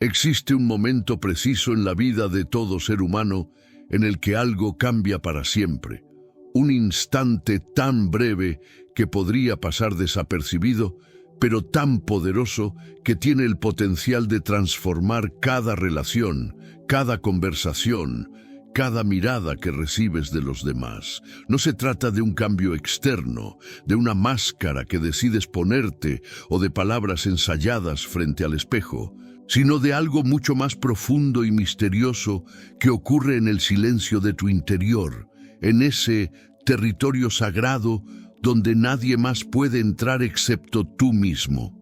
Existe un momento preciso en la vida de todo ser humano en el que algo cambia para siempre. Un instante tan breve que podría pasar desapercibido, pero tan poderoso que tiene el potencial de transformar cada relación, cada conversación, cada mirada que recibes de los demás. No se trata de un cambio externo, de una máscara que decides ponerte o de palabras ensayadas frente al espejo, sino de algo mucho más profundo y misterioso que ocurre en el silencio de tu interior, en ese territorio sagrado donde nadie más puede entrar excepto tú mismo.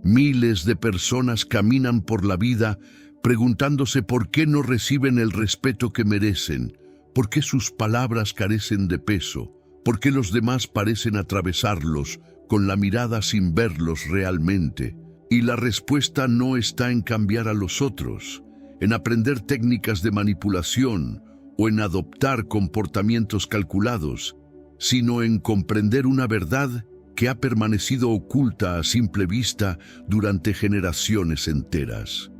Miles de personas caminan por la vida preguntándose por qué no reciben el respeto que merecen, por qué sus palabras carecen de peso, por qué los demás parecen atravesarlos con la mirada sin verlos realmente. Y la respuesta no está en cambiar a los otros, en aprender técnicas de manipulación o en adoptar comportamientos calculados, sino en comprender una verdad que ha permanecido oculta a simple vista durante generaciones enteras.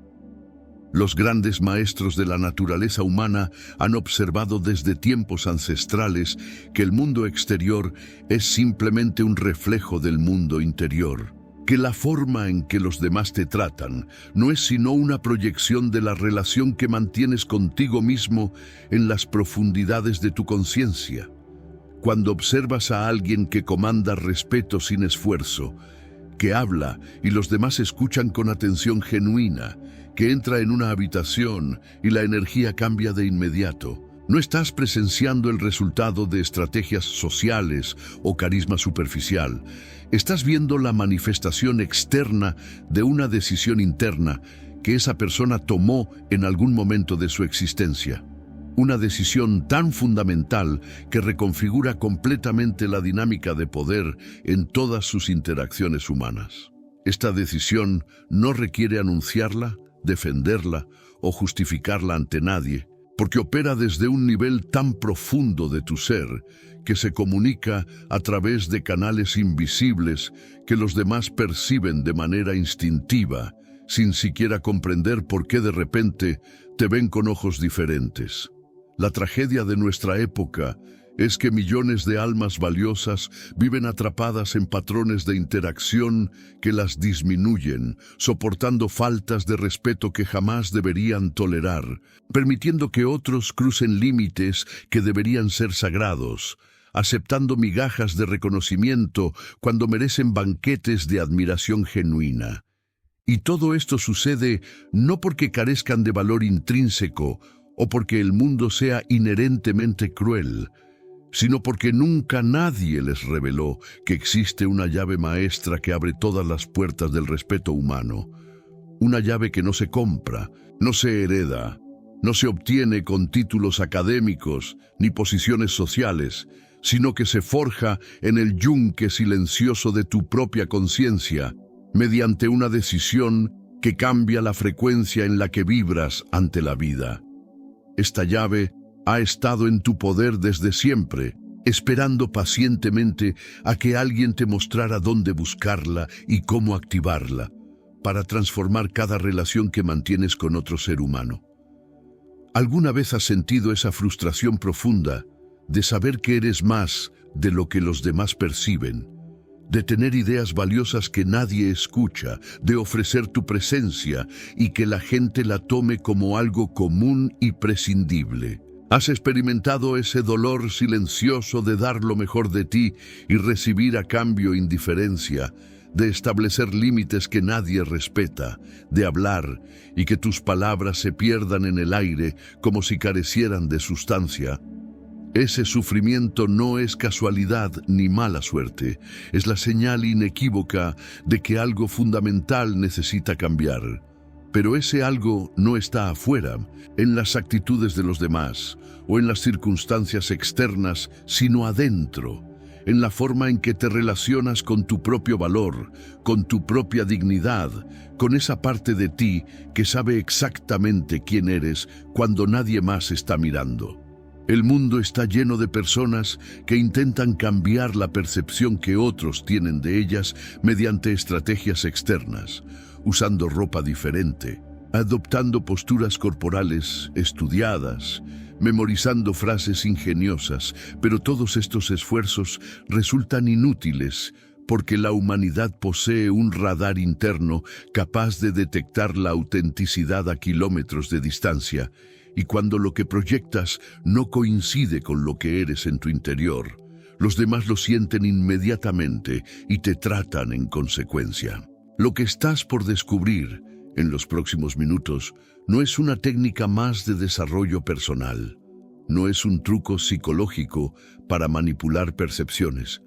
Los grandes maestros de la naturaleza humana han observado desde tiempos ancestrales que el mundo exterior es simplemente un reflejo del mundo interior, que la forma en que los demás te tratan no es sino una proyección de la relación que mantienes contigo mismo en las profundidades de tu conciencia. Cuando observas a alguien que comanda respeto sin esfuerzo, que habla y los demás escuchan con atención genuina, que entra en una habitación y la energía cambia de inmediato, no estás presenciando el resultado de estrategias sociales o carisma superficial. Estás viendo la manifestación externa de una decisión interna que esa persona tomó en algún momento de su existencia. Una decisión tan fundamental que reconfigura completamente la dinámica de poder en todas sus interacciones humanas. Esta decisión no requiere anunciarla, defenderla o justificarla ante nadie, porque opera desde un nivel tan profundo de tu ser que se comunica a través de canales invisibles que los demás perciben de manera instintiva, sin siquiera comprender por qué de repente te ven con ojos diferentes. La tragedia de nuestra época es que millones de almas valiosas viven atrapadas en patrones de interacción que las disminuyen, soportando faltas de respeto que jamás deberían tolerar, permitiendo que otros crucen límites que deberían ser sagrados, aceptando migajas de reconocimiento cuando merecen banquetes de admiración genuina. Y todo esto sucede no porque carezcan de valor intrínseco o porque el mundo sea inherentemente cruel, sino porque nunca nadie les reveló que existe una llave maestra que abre todas las puertas del respeto humano. Una llave que no se compra, no se hereda, no se obtiene con títulos académicos ni posiciones sociales, sino que se forja en el yunque silencioso de tu propia conciencia, mediante una decisión que cambia la frecuencia en la que vibras ante la vida. Esta llave ha estado en tu poder desde siempre, esperando pacientemente a que alguien te mostrara dónde buscarla y cómo activarla, para transformar cada relación que mantienes con otro ser humano. ¿Alguna vez has sentido esa frustración profunda de saber que eres más de lo que los demás perciben, de tener ideas valiosas que nadie escucha, de ofrecer tu presencia y que la gente la tome como algo común y prescindible? ¿Has experimentado ese dolor silencioso de dar lo mejor de ti y recibir a cambio indiferencia, de establecer límites que nadie respeta, de hablar y que tus palabras se pierdan en el aire como si carecieran de sustancia? Ese sufrimiento no es casualidad ni mala suerte, es la señal inequívoca de que algo fundamental necesita cambiar. Pero ese algo no está afuera, en las actitudes de los demás o en las circunstancias externas, sino adentro, en la forma en que te relacionas con tu propio valor, con tu propia dignidad, con esa parte de ti que sabe exactamente quién eres cuando nadie más está mirando. El mundo está lleno de personas que intentan cambiar la percepción que otros tienen de ellas mediante estrategias externas, usando ropa diferente, adoptando posturas corporales estudiadas, memorizando frases ingeniosas, pero todos estos esfuerzos resultan inútiles porque la humanidad posee un radar interno capaz de detectar la autenticidad a kilómetros de distancia, y cuando lo que proyectas no coincide con lo que eres en tu interior, los demás lo sienten inmediatamente y te tratan en consecuencia. Lo que estás por descubrir en los próximos minutos no es una técnica más de desarrollo personal, no es un truco psicológico para manipular percepciones,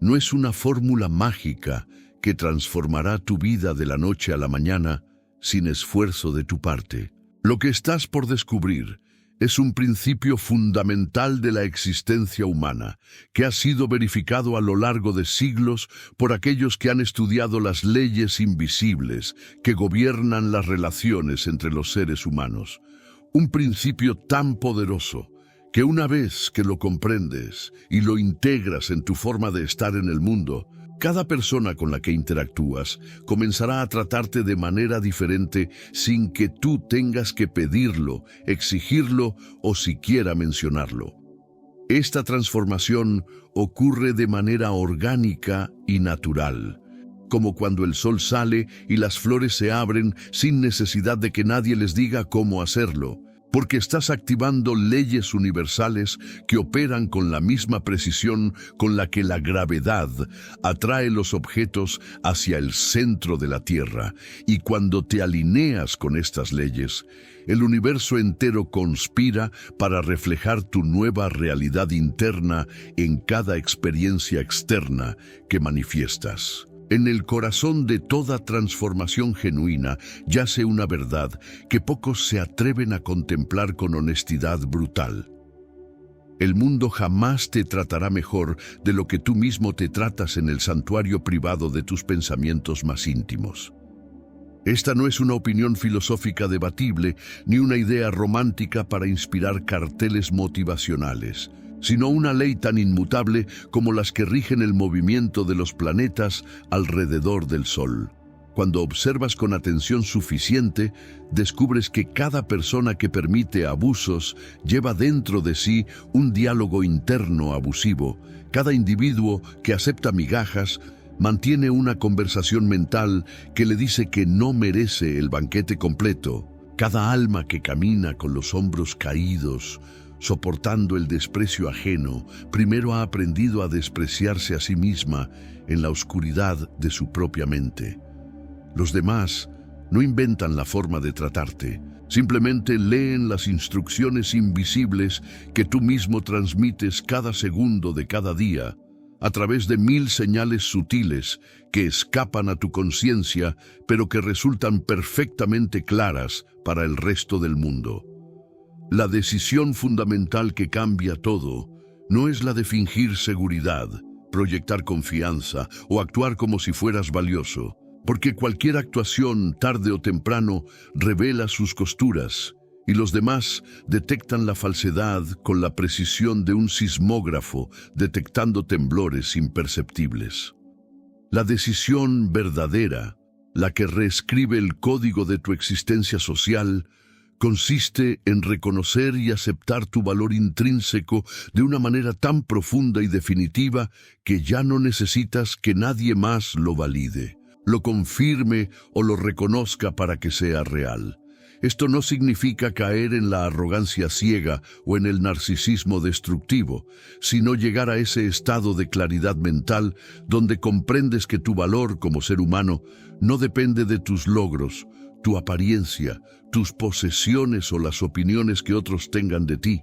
no es una fórmula mágica que transformará tu vida de la noche a la mañana sin esfuerzo de tu parte. Lo que estás por descubrir es un principio fundamental de la existencia humana, que ha sido verificado a lo largo de siglos por aquellos que han estudiado las leyes invisibles que gobiernan las relaciones entre los seres humanos. Un principio tan poderoso que una vez que lo comprendes y lo integras en tu forma de estar en el mundo, cada persona con la que interactúas comenzará a tratarte de manera diferente sin que tú tengas que pedirlo, exigirlo o siquiera mencionarlo. Esta transformación ocurre de manera orgánica y natural, como cuando el sol sale y las flores se abren sin necesidad de que nadie les diga cómo hacerlo, porque estás activando leyes universales que operan con la misma precisión con la que la gravedad atrae los objetos hacia el centro de la Tierra. Y cuando te alineas con estas leyes, el universo entero conspira para reflejar tu nueva realidad interna en cada experiencia externa que manifiestas. En el corazón de toda transformación genuina yace una verdad que pocos se atreven a contemplar con honestidad brutal. El mundo jamás te tratará mejor de lo que tú mismo te tratas en el santuario privado de tus pensamientos más íntimos. Esta no es una opinión filosófica debatible ni una idea romántica para inspirar carteles motivacionales, sino una ley tan inmutable como las que rigen el movimiento de los planetas alrededor del Sol. Cuando observas con atención suficiente, descubres que cada persona que permite abusos lleva dentro de sí un diálogo interno abusivo. Cada individuo que acepta migajas mantiene una conversación mental que le dice que no merece el banquete completo. Cada alma que camina con los hombros caídos, soportando el desprecio ajeno, primero ha aprendido a despreciarse a sí misma en la oscuridad de su propia mente. Los demás no inventan la forma de tratarte, simplemente leen las instrucciones invisibles que tú mismo transmites cada segundo de cada día, a través de 1000 señales sutiles que escapan a tu conciencia, pero que resultan perfectamente claras para el resto del mundo. La decisión fundamental que cambia todo no es la de fingir seguridad, proyectar confianza o actuar como si fueras valioso, porque cualquier actuación, tarde o temprano, revela sus costuras, y los demás detectan la falsedad con la precisión de un sismógrafo detectando temblores imperceptibles. La decisión verdadera, la que reescribe el código de tu existencia social, consiste en reconocer y aceptar tu valor intrínseco de una manera tan profunda y definitiva que ya no necesitas que nadie más lo valide, lo confirme o lo reconozca para que sea real. Esto no significa caer en la arrogancia ciega o en el narcisismo destructivo, sino llegar a ese estado de claridad mental donde comprendes que tu valor como ser humano no depende de tus logros, tu apariencia, tus posesiones o las opiniones que otros tengan de ti,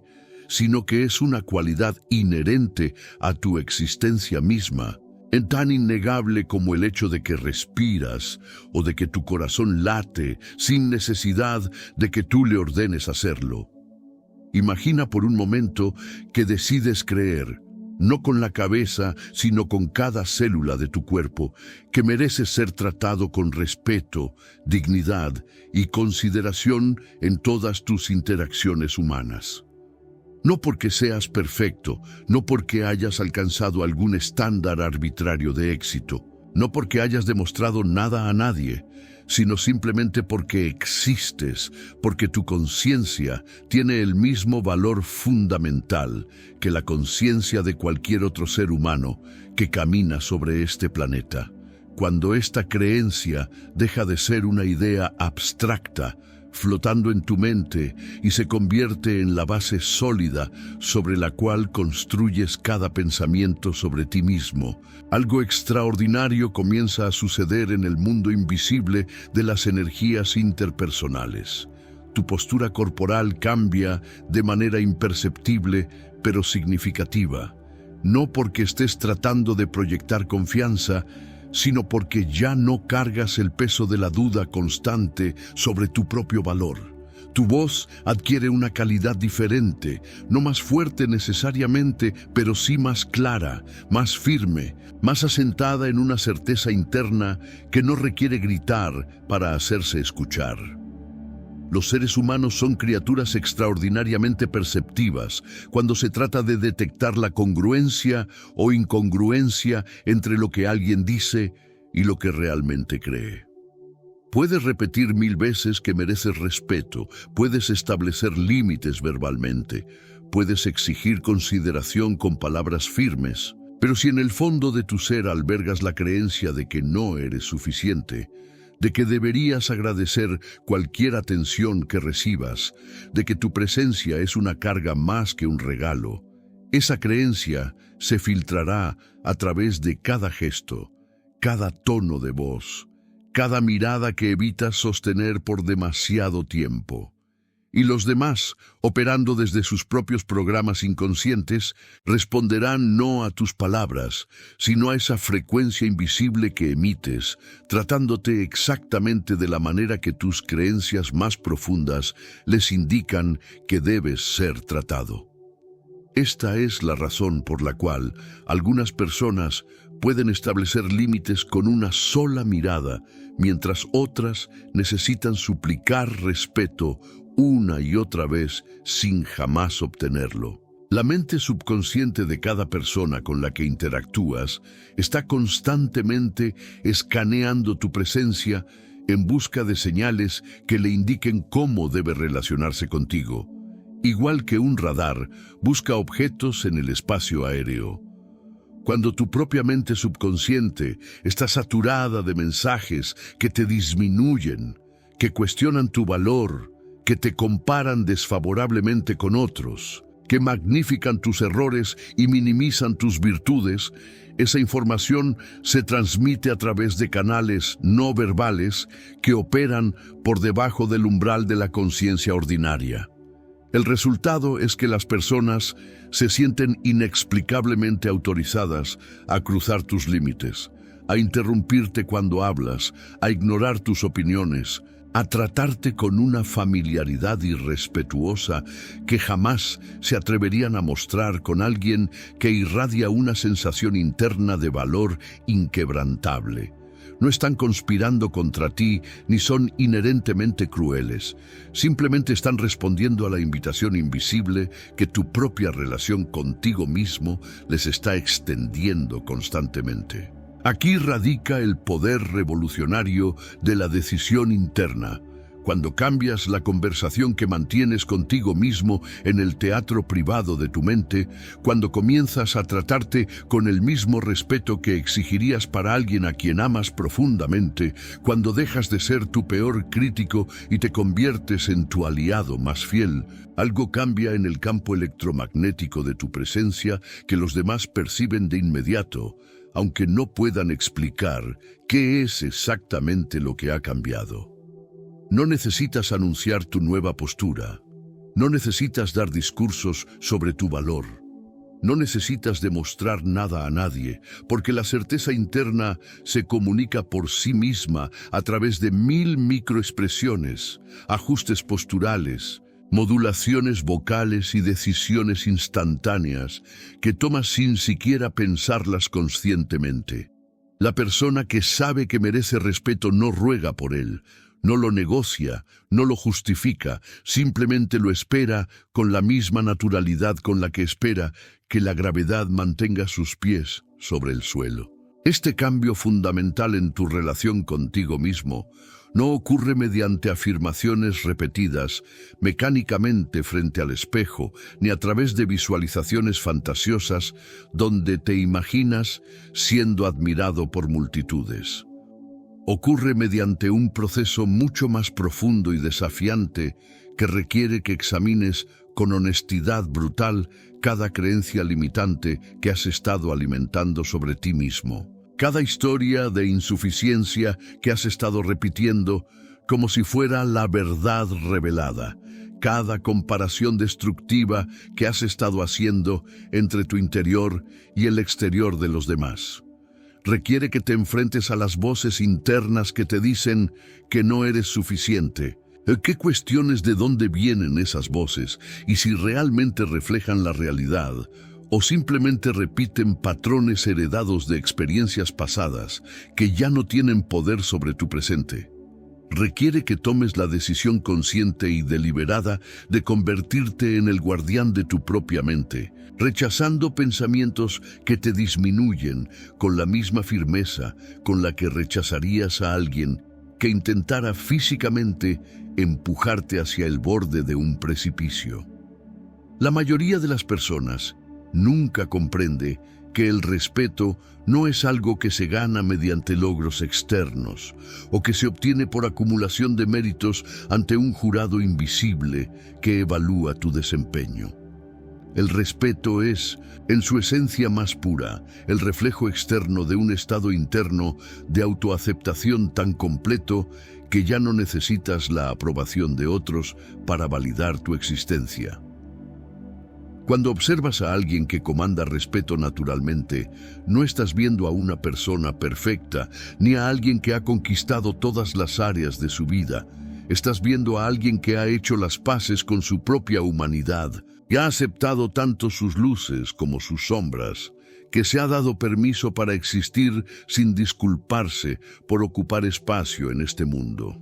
sino que es una cualidad inherente a tu existencia misma, en tan innegable como el hecho de que respiras o de que tu corazón late sin necesidad de que tú le ordenes hacerlo. Imagina por un momento que decides creer, no con la cabeza, sino con cada célula de tu cuerpo, que mereces ser tratado con respeto, dignidad y consideración en todas tus interacciones humanas. No porque seas perfecto, no porque hayas alcanzado algún estándar arbitrario de éxito, no porque hayas demostrado nada a nadie, sino simplemente porque existes, porque tu conciencia tiene el mismo valor fundamental que la conciencia de cualquier otro ser humano que camina sobre este planeta. Cuando esta creencia deja de ser una idea abstracta, flotando en tu mente, y se convierte en la base sólida sobre la cual construyes cada pensamiento sobre ti mismo, algo extraordinario comienza a suceder en el mundo invisible de las energías interpersonales. Tu postura corporal cambia de manera imperceptible, pero significativa, no porque estés tratando de proyectar confianza, sino porque ya no cargas el peso de la duda constante sobre tu propio valor. Tu voz adquiere una calidad diferente, no más fuerte necesariamente, pero sí más clara, más firme, más asentada en una certeza interna que no requiere gritar para hacerse escuchar. Los seres humanos son criaturas extraordinariamente perceptivas cuando se trata de detectar la congruencia o incongruencia entre lo que alguien dice y lo que realmente cree. Puedes repetir 1000 veces que mereces respeto, puedes establecer límites verbalmente, puedes exigir consideración con palabras firmes, pero si en el fondo de tu ser albergas la creencia de que no eres suficiente, de que deberías agradecer cualquier atención que recibas, de que tu presencia es una carga más que un regalo, esa creencia se filtrará a través de cada gesto, cada tono de voz, cada mirada que evitas sostener por demasiado tiempo. Y los demás, operando desde sus propios programas inconscientes, responderán no a tus palabras, sino a esa frecuencia invisible que emites, tratándote exactamente de la manera que tus creencias más profundas les indican que debes ser tratado. Esta es la razón por la cual algunas personas pueden establecer límites con una sola mirada, mientras otras necesitan suplicar respeto una y otra vez sin jamás obtenerlo. La mente subconsciente de cada persona con la que interactúas está constantemente escaneando tu presencia en busca de señales que le indiquen cómo debe relacionarse contigo. Igual que un radar busca objetos en el espacio aéreo. Cuando tu propia mente subconsciente está saturada de mensajes que te disminuyen, que cuestionan tu valor, que te comparan desfavorablemente con otros, que magnifican tus errores y minimizan tus virtudes, esa información se transmite a través de canales no verbales que operan por debajo del umbral de la conciencia ordinaria. El resultado es que las personas se sienten inexplicablemente autorizadas a cruzar tus límites, a interrumpirte cuando hablas, a ignorar tus opiniones, a tratarte con una familiaridad irrespetuosa que jamás se atreverían a mostrar con alguien que irradia una sensación interna de valor inquebrantable. No están conspirando contra ti ni son inherentemente crueles. Simplemente están respondiendo a la invitación invisible que tu propia relación contigo mismo les está extendiendo constantemente. Aquí radica el poder revolucionario de la decisión interna. Cuando cambias la conversación que mantienes contigo mismo en el teatro privado de tu mente, cuando comienzas a tratarte con el mismo respeto que exigirías para alguien a quien amas profundamente, cuando dejas de ser tu peor crítico y te conviertes en tu aliado más fiel, algo cambia en el campo electromagnético de tu presencia que los demás perciben de inmediato, aunque no puedan explicar qué es exactamente lo que ha cambiado. No necesitas anunciar tu nueva postura. No necesitas dar discursos sobre tu valor. No necesitas demostrar nada a nadie, porque la certeza interna se comunica por sí misma a través de 1000 microexpresiones, ajustes posturales, modulaciones vocales y decisiones instantáneas que tomas sin siquiera pensarlas conscientemente. La persona que sabe que merece respeto no ruega por él, no lo negocia, no lo justifica, simplemente lo espera con la misma naturalidad con la que espera que la gravedad mantenga sus pies sobre el suelo. Este cambio fundamental en tu relación contigo mismo no ocurre mediante afirmaciones repetidas mecánicamente frente al espejo, ni a través de visualizaciones fantasiosas donde te imaginas siendo admirado por multitudes. Ocurre mediante un proceso mucho más profundo y desafiante que requiere que examines con honestidad brutal cada creencia limitante que has estado alimentando sobre ti mismo. Cada historia de insuficiencia que has estado repitiendo como si fuera la verdad revelada. Cada comparación destructiva que has estado haciendo entre tu interior y el exterior de los demás. Requiere que te enfrentes a las voces internas que te dicen que no eres suficiente. ¿Qué cuestiones de dónde vienen esas voces y si realmente reflejan la realidad o simplemente repiten patrones heredados de experiencias pasadas que ya no tienen poder sobre tu presente? Requiere que tomes la decisión consciente y deliberada de convertirte en el guardián de tu propia mente, rechazando pensamientos que te disminuyen con la misma firmeza con la que rechazarías a alguien que intentara físicamente empujarte hacia el borde de un precipicio. La mayoría de las personas nunca comprende que el respeto no es algo que se gana mediante logros externos o que se obtiene por acumulación de méritos ante un jurado invisible que evalúa tu desempeño. El respeto es, en su esencia más pura, el reflejo externo de un estado interno de autoaceptación tan completo que ya no necesitas la aprobación de otros para validar tu existencia. Cuando observas a alguien que comanda respeto naturalmente, no estás viendo a una persona perfecta, ni a alguien que ha conquistado todas las áreas de su vida. Estás viendo a alguien que ha hecho las paces con su propia humanidad, y ha aceptado tanto sus luces como sus sombras, que se ha dado permiso para existir sin disculparse por ocupar espacio en este mundo.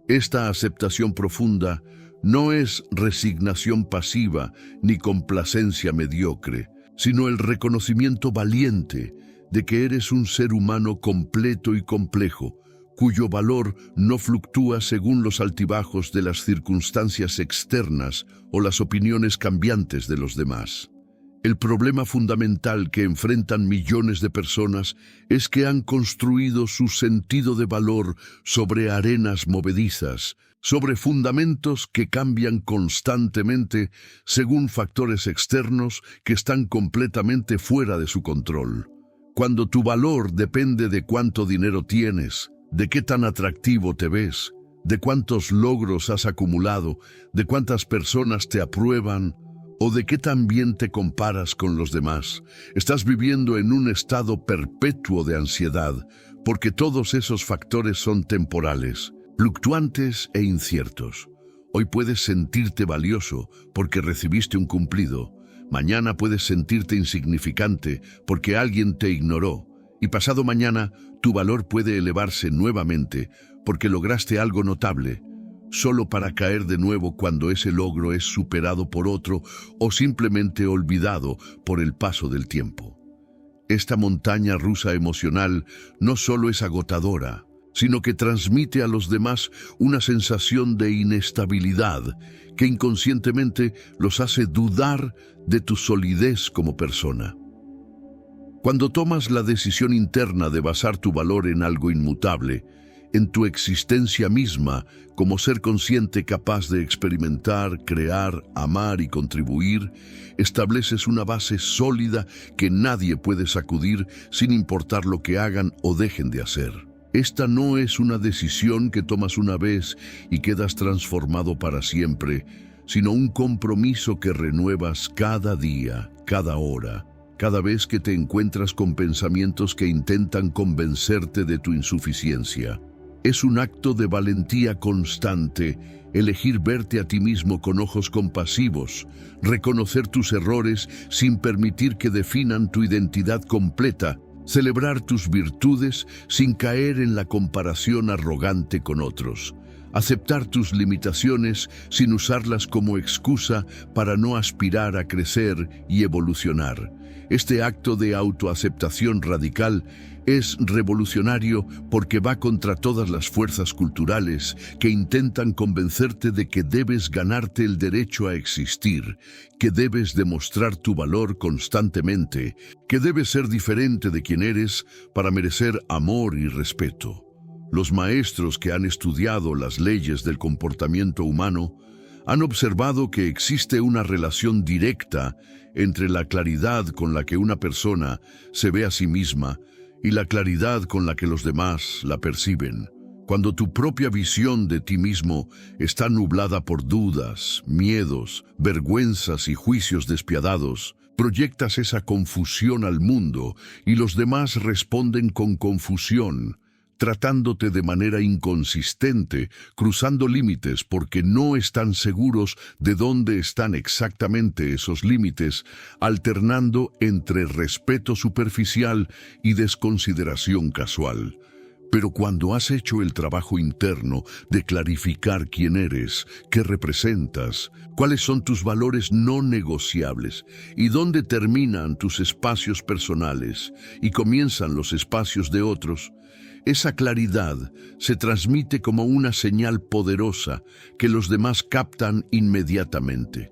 Esta aceptación profunda no es resignación pasiva ni complacencia mediocre, sino el reconocimiento valiente de que eres un ser humano completo y complejo, cuyo valor no fluctúa según los altibajos de las circunstancias externas o las opiniones cambiantes de los demás. El problema fundamental que enfrentan millones de personas es que han construido su sentido de valor sobre arenas movedizas, sobre fundamentos que cambian constantemente según factores externos que están completamente fuera de su control. Cuando tu valor depende de cuánto dinero tienes, de qué tan atractivo te ves, de cuántos logros has acumulado, de cuántas personas te aprueban o de qué tan bien te comparas con los demás, estás viviendo en un estado perpetuo de ansiedad, porque todos esos factores son temporales, fluctuantes e inciertos. Hoy puedes sentirte valioso porque recibiste un cumplido. Mañana puedes sentirte insignificante porque alguien te ignoró. Y pasado mañana, tu valor puede elevarse nuevamente porque lograste algo notable, solo para caer de nuevo cuando ese logro es superado por otro o simplemente olvidado por el paso del tiempo. Esta montaña rusa emocional no solo es agotadora, sino que transmite a los demás una sensación de inestabilidad que inconscientemente los hace dudar de tu solidez como persona. Cuando tomas la decisión interna de basar tu valor en algo inmutable, en tu existencia misma, como ser consciente capaz de experimentar, crear, amar y contribuir, estableces una base sólida que nadie puede sacudir sin importar lo que hagan o dejen de hacer. Esta no es una decisión que tomas una vez y quedas transformado para siempre, sino un compromiso que renuevas cada día, cada hora, cada vez que te encuentras con pensamientos que intentan convencerte de tu insuficiencia. Es un acto de valentía constante, elegir verte a ti mismo con ojos compasivos, reconocer tus errores sin permitir que definan tu identidad completa, celebrar tus virtudes sin caer en la comparación arrogante con otros, Aceptar tus limitaciones sin usarlas como excusa para no aspirar a crecer y evolucionar. Este acto de autoaceptación radical es revolucionario porque va contra todas las fuerzas culturales que intentan convencerte de que debes ganarte el derecho a existir, que debes demostrar tu valor constantemente, que debes ser diferente de quien eres para merecer amor y respeto. Los maestros que han estudiado las leyes del comportamiento humano han observado que existe una relación directa entre la claridad con la que una persona se ve a sí misma y la claridad con la que los demás la perciben. Cuando tu propia visión de ti mismo está nublada por dudas, miedos, vergüenzas y juicios despiadados, proyectas esa confusión al mundo y los demás responden con confusión, tratándote de manera inconsistente, cruzando límites porque no están seguros de dónde están exactamente esos límites, alternando entre respeto superficial y desconsideración casual. Pero cuando has hecho el trabajo interno de clarificar quién eres, qué representas, cuáles son tus valores no negociables y dónde terminan tus espacios personales y comienzan los espacios de otros, esa claridad se transmite como una señal poderosa que los demás captan inmediatamente.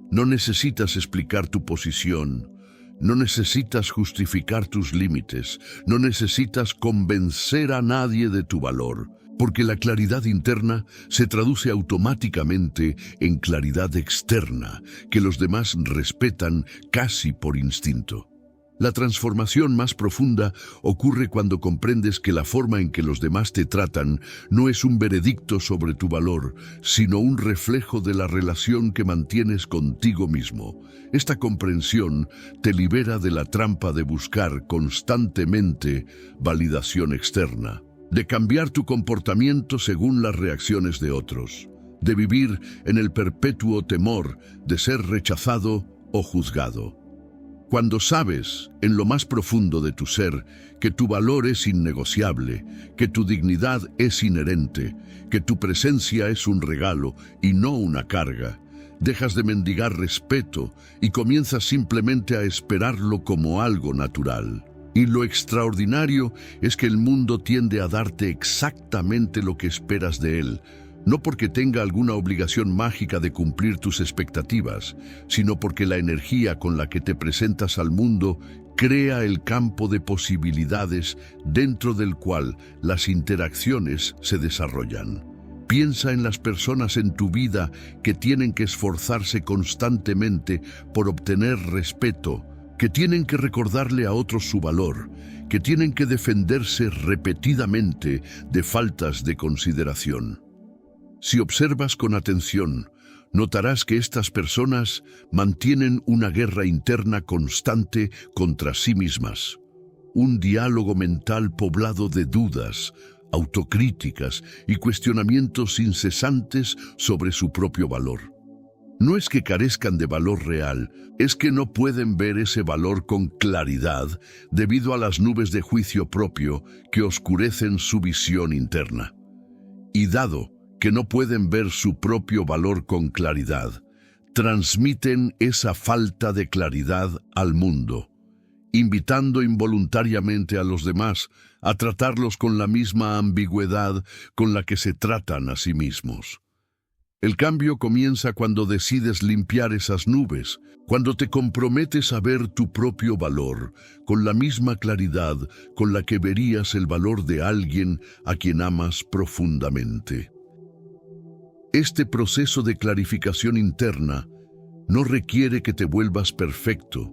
No necesitas explicar tu posición, no necesitas justificar tus límites, no necesitas convencer a nadie de tu valor, porque la claridad interna se traduce automáticamente en claridad externa, que los demás respetan casi por instinto. La transformación más profunda ocurre cuando comprendes que la forma en que los demás te tratan no es un veredicto sobre tu valor, sino un reflejo de la relación que mantienes contigo mismo. Esta comprensión te libera de la trampa de buscar constantemente validación externa, de cambiar tu comportamiento según las reacciones de otros, de vivir en el perpetuo temor de ser rechazado o juzgado. Cuando sabes, en lo más profundo de tu ser, que tu valor es innegociable, que tu dignidad es inherente, que tu presencia es un regalo y no una carga, dejas de mendigar respeto y comienzas simplemente a esperarlo como algo natural. Y lo extraordinario es que el mundo tiende a darte exactamente lo que esperas de él, no porque tenga alguna obligación mágica de cumplir tus expectativas, sino porque la energía con la que te presentas al mundo crea el campo de posibilidades dentro del cual las interacciones se desarrollan. Piensa en las personas en tu vida que tienen que esforzarse constantemente por obtener respeto, que tienen que recordarle a otros su valor, que tienen que defenderse repetidamente de faltas de consideración. Si observas con atención, notarás que estas personas mantienen una guerra interna constante contra sí mismas, un diálogo mental poblado de dudas, autocríticas y cuestionamientos incesantes sobre su propio valor. No es que carezcan de valor real, es que no pueden ver ese valor con claridad debido a las nubes de juicio propio que oscurecen su visión interna. Y dado que no pueden ver su propio valor con claridad, transmiten esa falta de claridad al mundo, invitando involuntariamente a los demás a tratarlos con la misma ambigüedad con la que se tratan a sí mismos. El cambio comienza cuando decides limpiar esas nubes, cuando te comprometes a ver tu propio valor con la misma claridad con la que verías el valor de alguien a quien amas profundamente. Este proceso de clarificación interna no requiere que te vuelvas perfecto,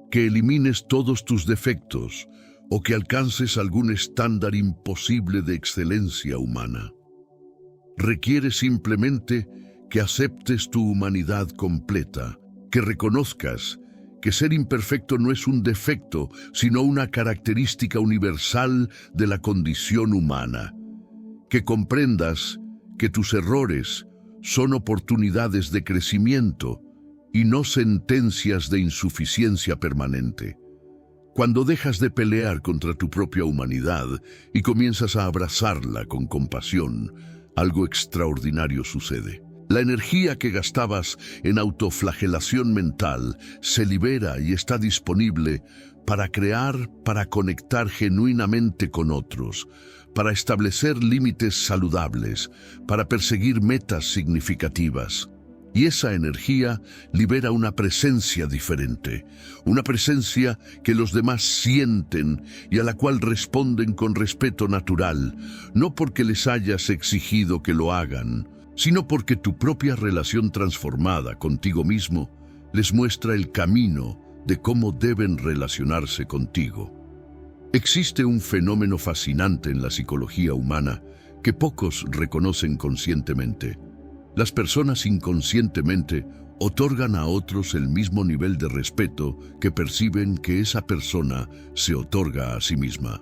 que elimines todos tus defectos o que alcances algún estándar imposible de excelencia humana. Requiere simplemente que aceptes tu humanidad completa, que reconozcas que ser imperfecto no es un defecto, sino una característica universal de la condición humana, que comprendas que tus errores son oportunidades de crecimiento y no sentencias de insuficiencia permanente. Cuando dejas de pelear contra tu propia humanidad y comienzas a abrazarla con compasión, algo extraordinario sucede. La energía que gastabas en autoflagelación mental se libera y está disponible para crear, para conectar genuinamente con otros, para establecer límites saludables, para perseguir metas significativas. Y esa energía libera una presencia diferente, una presencia que los demás sienten y a la cual responden con respeto natural, no porque les hayas exigido que lo hagan, sino porque tu propia relación transformada contigo mismo les muestra el camino de cómo deben relacionarse contigo. Existe un fenómeno fascinante en la psicología humana que pocos reconocen conscientemente. Las personas inconscientemente otorgan a otros el mismo nivel de respeto que perciben que esa persona se otorga a sí misma.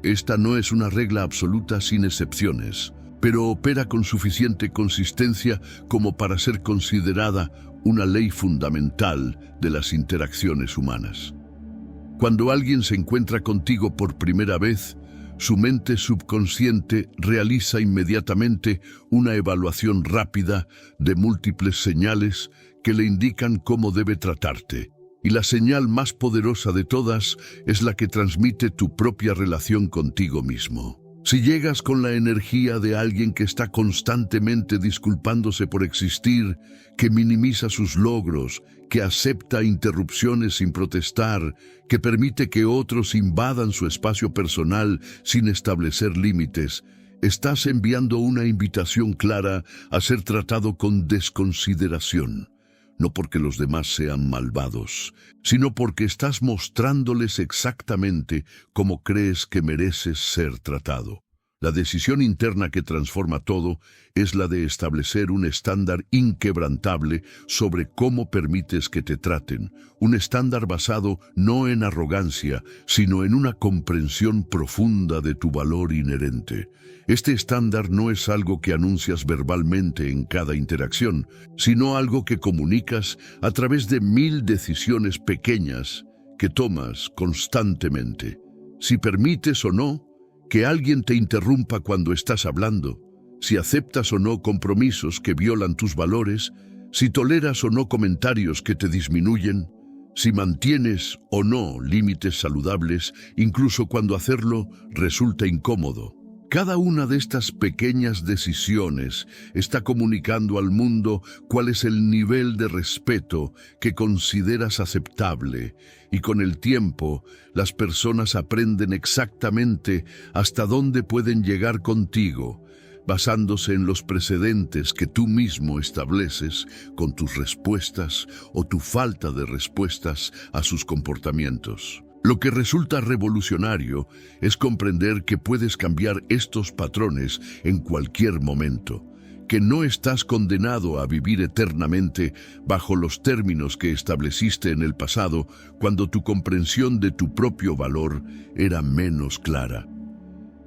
Esta no es una regla absoluta sin excepciones, pero opera con suficiente consistencia como para ser considerada una ley fundamental de las interacciones humanas. Cuando alguien se encuentra contigo por primera vez, su mente subconsciente realiza inmediatamente una evaluación rápida de múltiples señales que le indican cómo debe tratarte. Y la señal más poderosa de todas es la que transmite tu propia relación contigo mismo. Si llegas con la energía de alguien que está constantemente disculpándose por existir, que minimiza sus logros, que acepta interrupciones sin protestar, que permite que otros invadan su espacio personal sin establecer límites, estás enviando una invitación clara a ser tratado con desconsideración. No porque los demás sean malvados, sino porque estás mostrándoles exactamente cómo crees que mereces ser tratado. La decisión interna que transforma todo es la de establecer un estándar inquebrantable sobre cómo permites que te traten, un estándar basado no en arrogancia, sino en una comprensión profunda de tu valor inherente. Este estándar no es algo que anuncias verbalmente en cada interacción, sino algo que comunicas a través de 1000 decisiones pequeñas que tomas constantemente. Si permites o no que alguien te interrumpa cuando estás hablando, si aceptas o no compromisos que violan tus valores, si toleras o no comentarios que te disminuyen, si mantienes o no límites saludables, incluso cuando hacerlo resulta incómodo. Cada una de estas pequeñas decisiones está comunicando al mundo cuál es el nivel de respeto que consideras aceptable, y con el tiempo las personas aprenden exactamente hasta dónde pueden llegar contigo, basándose en los precedentes que tú mismo estableces con tus respuestas o tu falta de respuestas a sus comportamientos. Lo que resulta revolucionario es comprender que puedes cambiar estos patrones en cualquier momento, que no estás condenado a vivir eternamente bajo los términos que estableciste en el pasado cuando tu comprensión de tu propio valor era menos clara.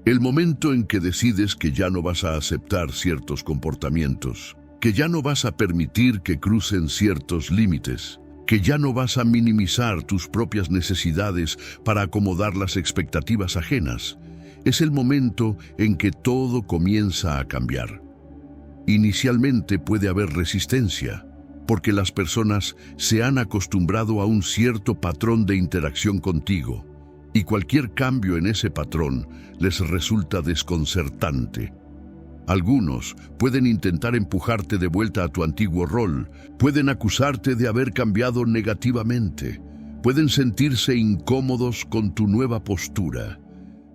El momento en que decides que ya no vas a aceptar ciertos comportamientos, que ya no vas a permitir que crucen ciertos límites, que ya no vas a minimizar tus propias necesidades para acomodar las expectativas ajenas, es el momento en que todo comienza a cambiar. Inicialmente puede haber resistencia, porque las personas se han acostumbrado a un cierto patrón de interacción contigo, y cualquier cambio en ese patrón les resulta desconcertante. Algunos pueden intentar empujarte de vuelta a tu antiguo rol, pueden acusarte de haber cambiado negativamente, pueden sentirse incómodos con tu nueva postura.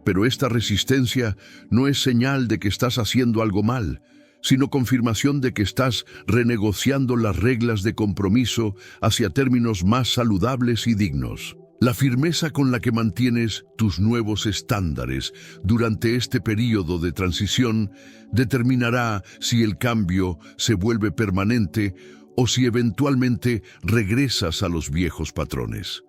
Pero esta resistencia no es señal de que estás haciendo algo mal, sino confirmación de que estás renegociando las reglas de compromiso hacia términos más saludables y dignos. La firmeza con la que mantienes tus nuevos estándares durante este período de transición determinará si el cambio se vuelve permanente o si eventualmente regresas a los viejos patrones.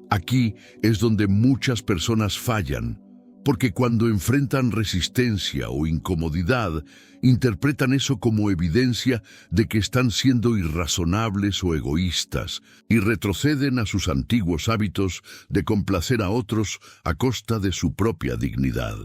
Aquí es donde muchas personas fallan, porque cuando enfrentan resistencia o incomodidad, interpretan eso como evidencia de que están siendo irrazonables o egoístas y retroceden a sus antiguos hábitos de complacer a otros a costa de su propia dignidad.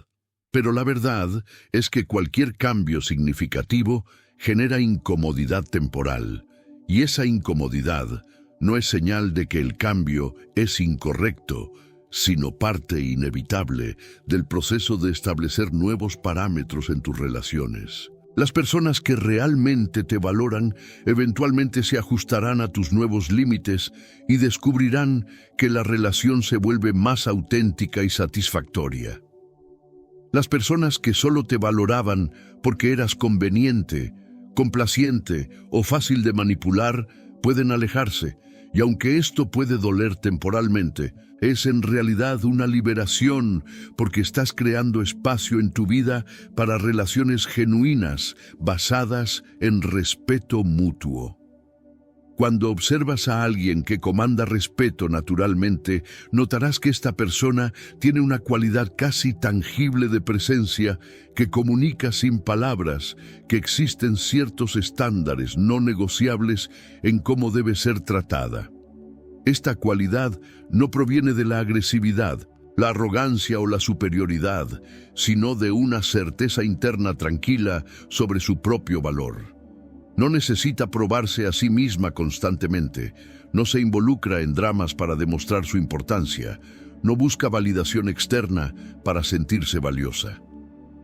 Pero la verdad es que cualquier cambio significativo genera incomodidad temporal, y esa incomodidad no es señal de que el cambio es incorrecto, sino parte inevitable del proceso de establecer nuevos parámetros en tus relaciones. Las personas que realmente te valoran eventualmente se ajustarán a tus nuevos límites y descubrirán que la relación se vuelve más auténtica y satisfactoria. Las personas que solo te valoraban porque eras conveniente, complaciente o fácil de manipular pueden alejarse, y aunque esto puede doler temporalmente, es en realidad una liberación porque estás creando espacio en tu vida para relaciones genuinas basadas en respeto mutuo. Cuando observas a alguien que comanda respeto naturalmente, notarás que esta persona tiene una cualidad casi tangible de presencia que comunica sin palabras que existen ciertos estándares no negociables en cómo debe ser tratada. Esta cualidad no proviene de la agresividad, la arrogancia o la superioridad, sino de una certeza interna tranquila sobre su propio valor. No necesita probarse a sí misma constantemente, no se involucra en dramas para demostrar su importancia, no busca validación externa para sentirse valiosa.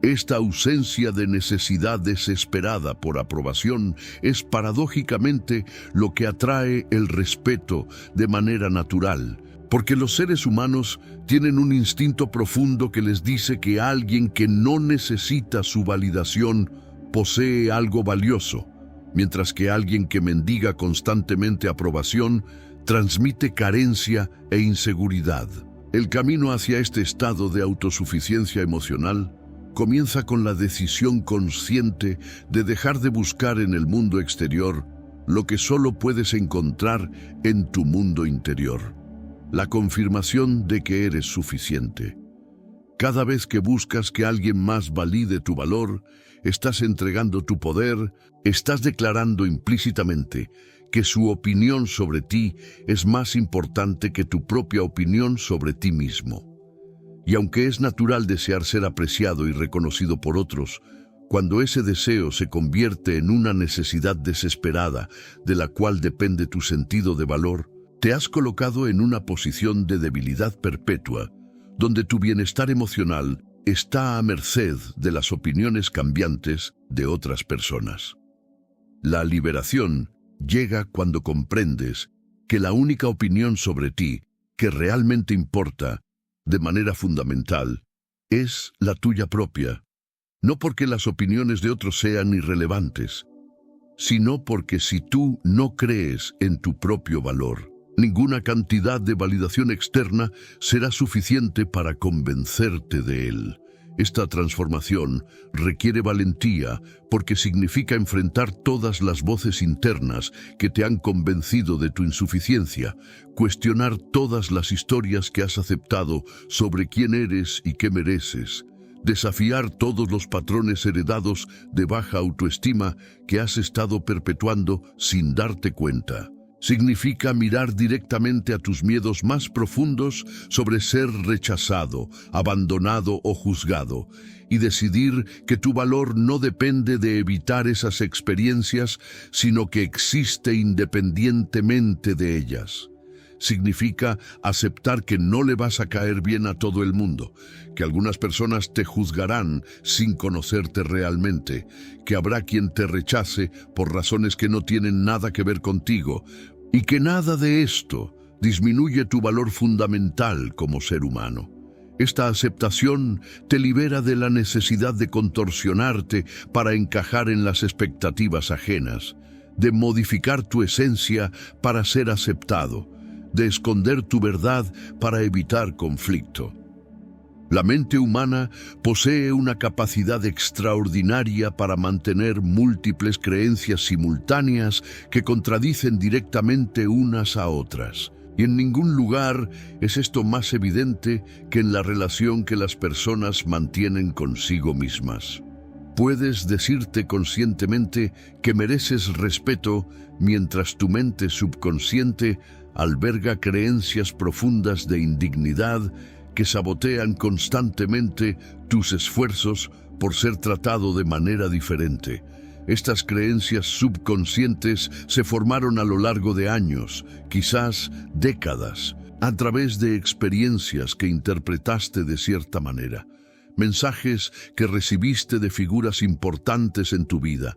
Esta ausencia de necesidad desesperada por aprobación es paradójicamente lo que atrae el respeto de manera natural, porque los seres humanos tienen un instinto profundo que les dice que alguien que no necesita su validación posee algo valioso, mientras que alguien que mendiga constantemente aprobación transmite carencia e inseguridad. El camino hacia este estado de autosuficiencia emocional comienza con la decisión consciente de dejar de buscar en el mundo exterior lo que solo puedes encontrar en tu mundo interior: la confirmación de que eres suficiente. Cada vez que buscas que alguien más valide tu valor, estás entregando tu poder, estás declarando implícitamente que su opinión sobre ti es más importante que tu propia opinión sobre ti mismo. Y aunque es natural desear ser apreciado y reconocido por otros, cuando ese deseo se convierte en una necesidad desesperada de la cual depende tu sentido de valor, te has colocado en una posición de debilidad perpetua, donde tu bienestar emocional está a merced de las opiniones cambiantes de otras personas. La liberación llega cuando comprendes que la única opinión sobre ti que realmente importa, de manera fundamental, es la tuya propia, no porque las opiniones de otros sean irrelevantes, sino porque si tú no crees en tu propio valor, ninguna cantidad de validación externa será suficiente para convencerte de él. Esta transformación requiere valentía porque significa enfrentar todas las voces internas que te han convencido de tu insuficiencia, cuestionar todas las historias que has aceptado sobre quién eres y qué mereces, desafiar todos los patrones heredados de baja autoestima que has estado perpetuando sin darte cuenta. Significa mirar directamente a tus miedos más profundos sobre ser rechazado, abandonado o juzgado, y decidir que tu valor no depende de evitar esas experiencias, sino que existe independientemente de ellas. Significa aceptar que no le vas a caer bien a todo el mundo, que algunas personas te juzgarán sin conocerte realmente, que habrá quien te rechace por razones que no tienen nada que ver contigo, y que nada de esto disminuye tu valor fundamental como ser humano. Esta aceptación te libera de la necesidad de contorsionarte para encajar en las expectativas ajenas, de modificar tu esencia para ser aceptado, de esconder tu verdad para evitar conflicto. La mente humana posee una capacidad extraordinaria para mantener múltiples creencias simultáneas que contradicen directamente unas a otras. Y en ningún lugar es esto más evidente que en la relación que las personas mantienen consigo mismas. Puedes decirte conscientemente que mereces respeto mientras tu mente subconsciente alberga creencias profundas de indignidad que sabotean constantemente tus esfuerzos por ser tratado de manera diferente. Estas creencias subconscientes se formaron a lo largo de años, quizás décadas, a través de experiencias que interpretaste de cierta manera, mensajes que recibiste de figuras importantes en tu vida,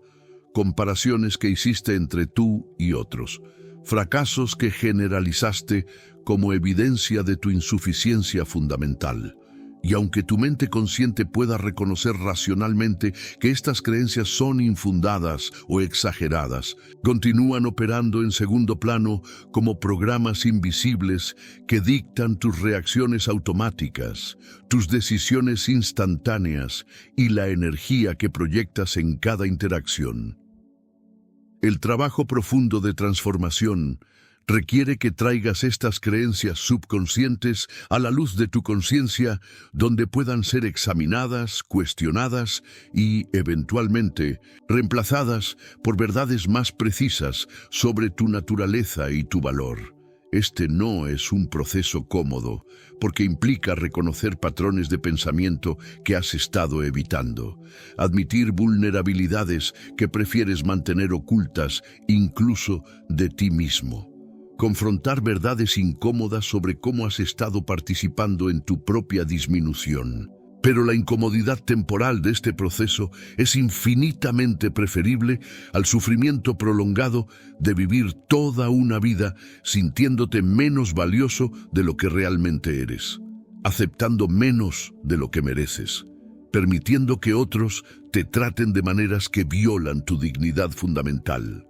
comparaciones que hiciste entre tú y otros, fracasos que generalizaste como evidencia de tu insuficiencia fundamental. Y aunque tu mente consciente pueda reconocer racionalmente que estas creencias son infundadas o exageradas, continúan operando en segundo plano como programas invisibles que dictan tus reacciones automáticas, tus decisiones instantáneas y la energía que proyectas en cada interacción. El trabajo profundo de transformación requiere que traigas estas creencias subconscientes a la luz de tu conciencia, donde puedan ser examinadas, cuestionadas y, eventualmente, reemplazadas por verdades más precisas sobre tu naturaleza y tu valor. Este no es un proceso cómodo, porque implica reconocer patrones de pensamiento que has estado evitando, admitir vulnerabilidades que prefieres mantener ocultas incluso de ti mismo, confrontar verdades incómodas sobre cómo has estado participando en tu propia disminución. Pero la incomodidad temporal de este proceso es infinitamente preferible al sufrimiento prolongado de vivir toda una vida sintiéndote menos valioso de lo que realmente eres, aceptando menos de lo que mereces, permitiendo que otros te traten de maneras que violan tu dignidad fundamental.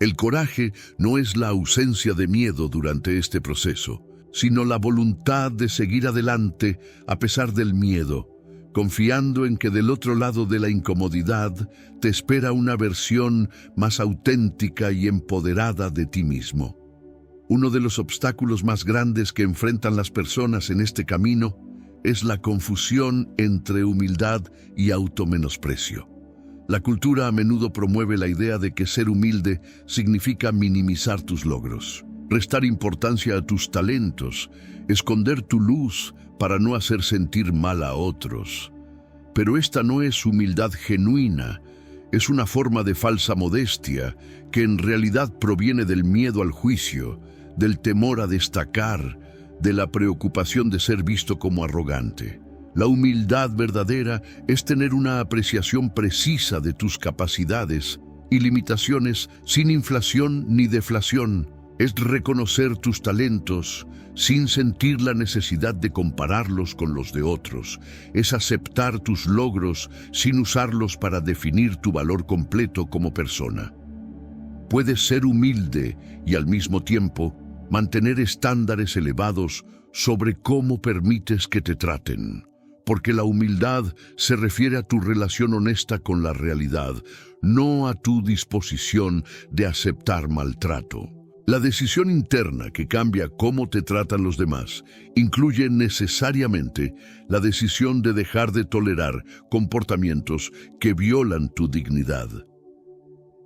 El coraje no es la ausencia de miedo durante este proceso, sino la voluntad de seguir adelante a pesar del miedo, confiando en que del otro lado de la incomodidad te espera una versión más auténtica y empoderada de ti mismo. Uno de los obstáculos más grandes que enfrentan las personas en este camino es la confusión entre humildad y automenosprecio. La cultura a menudo promueve la idea de que ser humilde significa minimizar tus logros, restar importancia a tus talentos, esconder tu luz para no hacer sentir mal a otros. Pero esta no es humildad genuina, es una forma de falsa modestia que en realidad proviene del miedo al juicio, del temor a destacar, de la preocupación de ser visto como arrogante. La humildad verdadera es tener una apreciación precisa de tus capacidades y limitaciones sin inflación ni deflación. Es reconocer tus talentos sin sentir la necesidad de compararlos con los de otros. Es aceptar tus logros sin usarlos para definir tu valor completo como persona. Puedes ser humilde y al mismo tiempo mantener estándares elevados sobre cómo permites que te traten. Porque la humildad se refiere a tu relación honesta con la realidad, no a tu disposición de aceptar maltrato. La decisión interna que cambia cómo te tratan los demás incluye necesariamente la decisión de dejar de tolerar comportamientos que violan tu dignidad.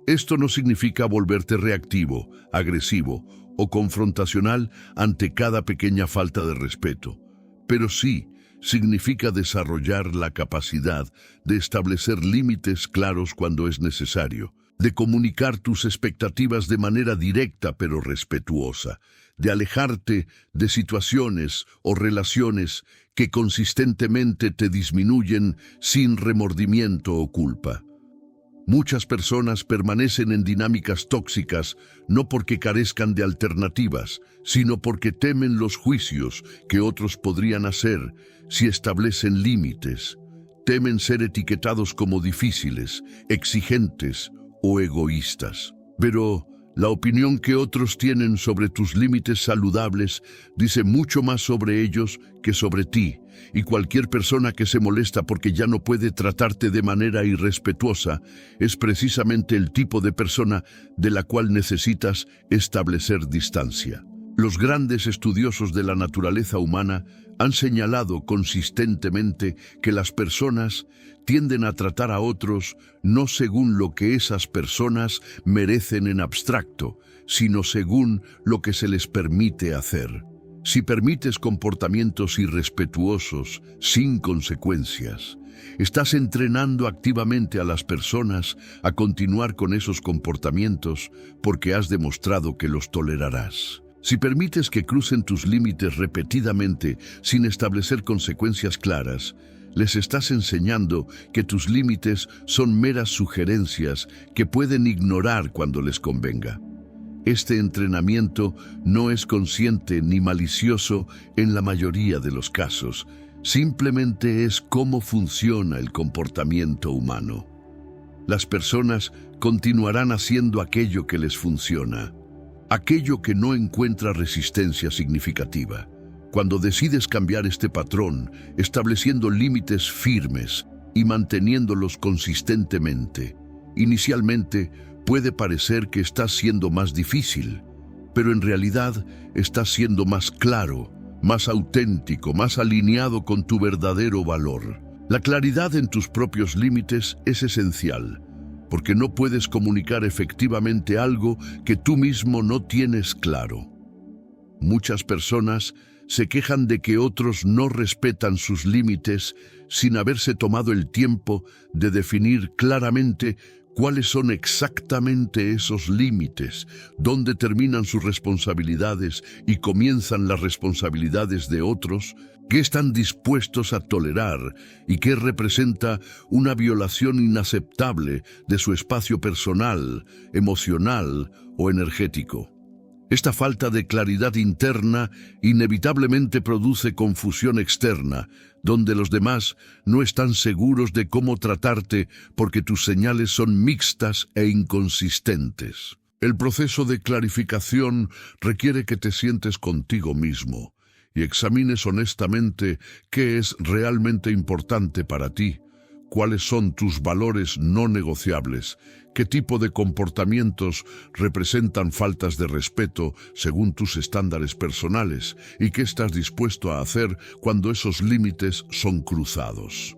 Esto no significa volverte reactivo, agresivo o confrontacional ante cada pequeña falta de respeto, pero sí significa desarrollar la capacidad de establecer límites claros cuando es necesario, de comunicar tus expectativas de manera directa pero respetuosa, de alejarte de situaciones o relaciones que consistentemente te disminuyen sin remordimiento o culpa. Muchas personas permanecen en dinámicas tóxicas no porque carezcan de alternativas, sino porque temen los juicios que otros podrían hacer si establecen límites. Temen ser etiquetados como difíciles, exigentes o egoístas. Pero la opinión que otros tienen sobre tus límites saludables dice mucho más sobre ellos que sobre ti, y cualquier persona que se molesta porque ya no puede tratarte de manera irrespetuosa es precisamente el tipo de persona de la cual necesitas establecer distancia. Los grandes estudiosos de la naturaleza humana han señalado consistentemente que las personas tienden a tratar a otros no según lo que esas personas merecen en abstracto, sino según lo que se les permite hacer. Si permites comportamientos irrespetuosos, sin consecuencias, estás entrenando activamente a las personas a continuar con esos comportamientos porque has demostrado que los tolerarás. Si permites que crucen tus límites repetidamente sin establecer consecuencias claras, les estás enseñando que tus límites son meras sugerencias que pueden ignorar cuando les convenga. Este entrenamiento no es consciente ni malicioso en la mayoría de los casos, simplemente es cómo funciona el comportamiento humano. Las personas continuarán haciendo aquello que les funciona, aquello que no encuentra resistencia significativa. Cuando decides cambiar este patrón, estableciendo límites firmes y manteniéndolos consistentemente, inicialmente puede parecer que estás siendo más difícil, pero en realidad estás siendo más claro, más auténtico, más alineado con tu verdadero valor. La claridad en tus propios límites es esencial, porque no puedes comunicar efectivamente algo que tú mismo no tienes claro. Muchas personas se quejan de que otros no respetan sus límites sin haberse tomado el tiempo de definir claramente cuáles son exactamente esos límites, dónde terminan sus responsabilidades y comienzan las responsabilidades de otros, qué están dispuestos a tolerar y qué representa una violación inaceptable de su espacio personal, emocional o energético. Esta falta de claridad interna inevitablemente produce confusión externa, donde los demás no están seguros de cómo tratarte porque tus señales son mixtas e inconsistentes. El proceso de clarificación requiere que te sientes contigo mismo y examines honestamente qué es realmente importante para ti, cuáles son tus valores no negociables, qué tipo de comportamientos representan faltas de respeto según tus estándares personales y qué estás dispuesto a hacer cuando esos límites son cruzados.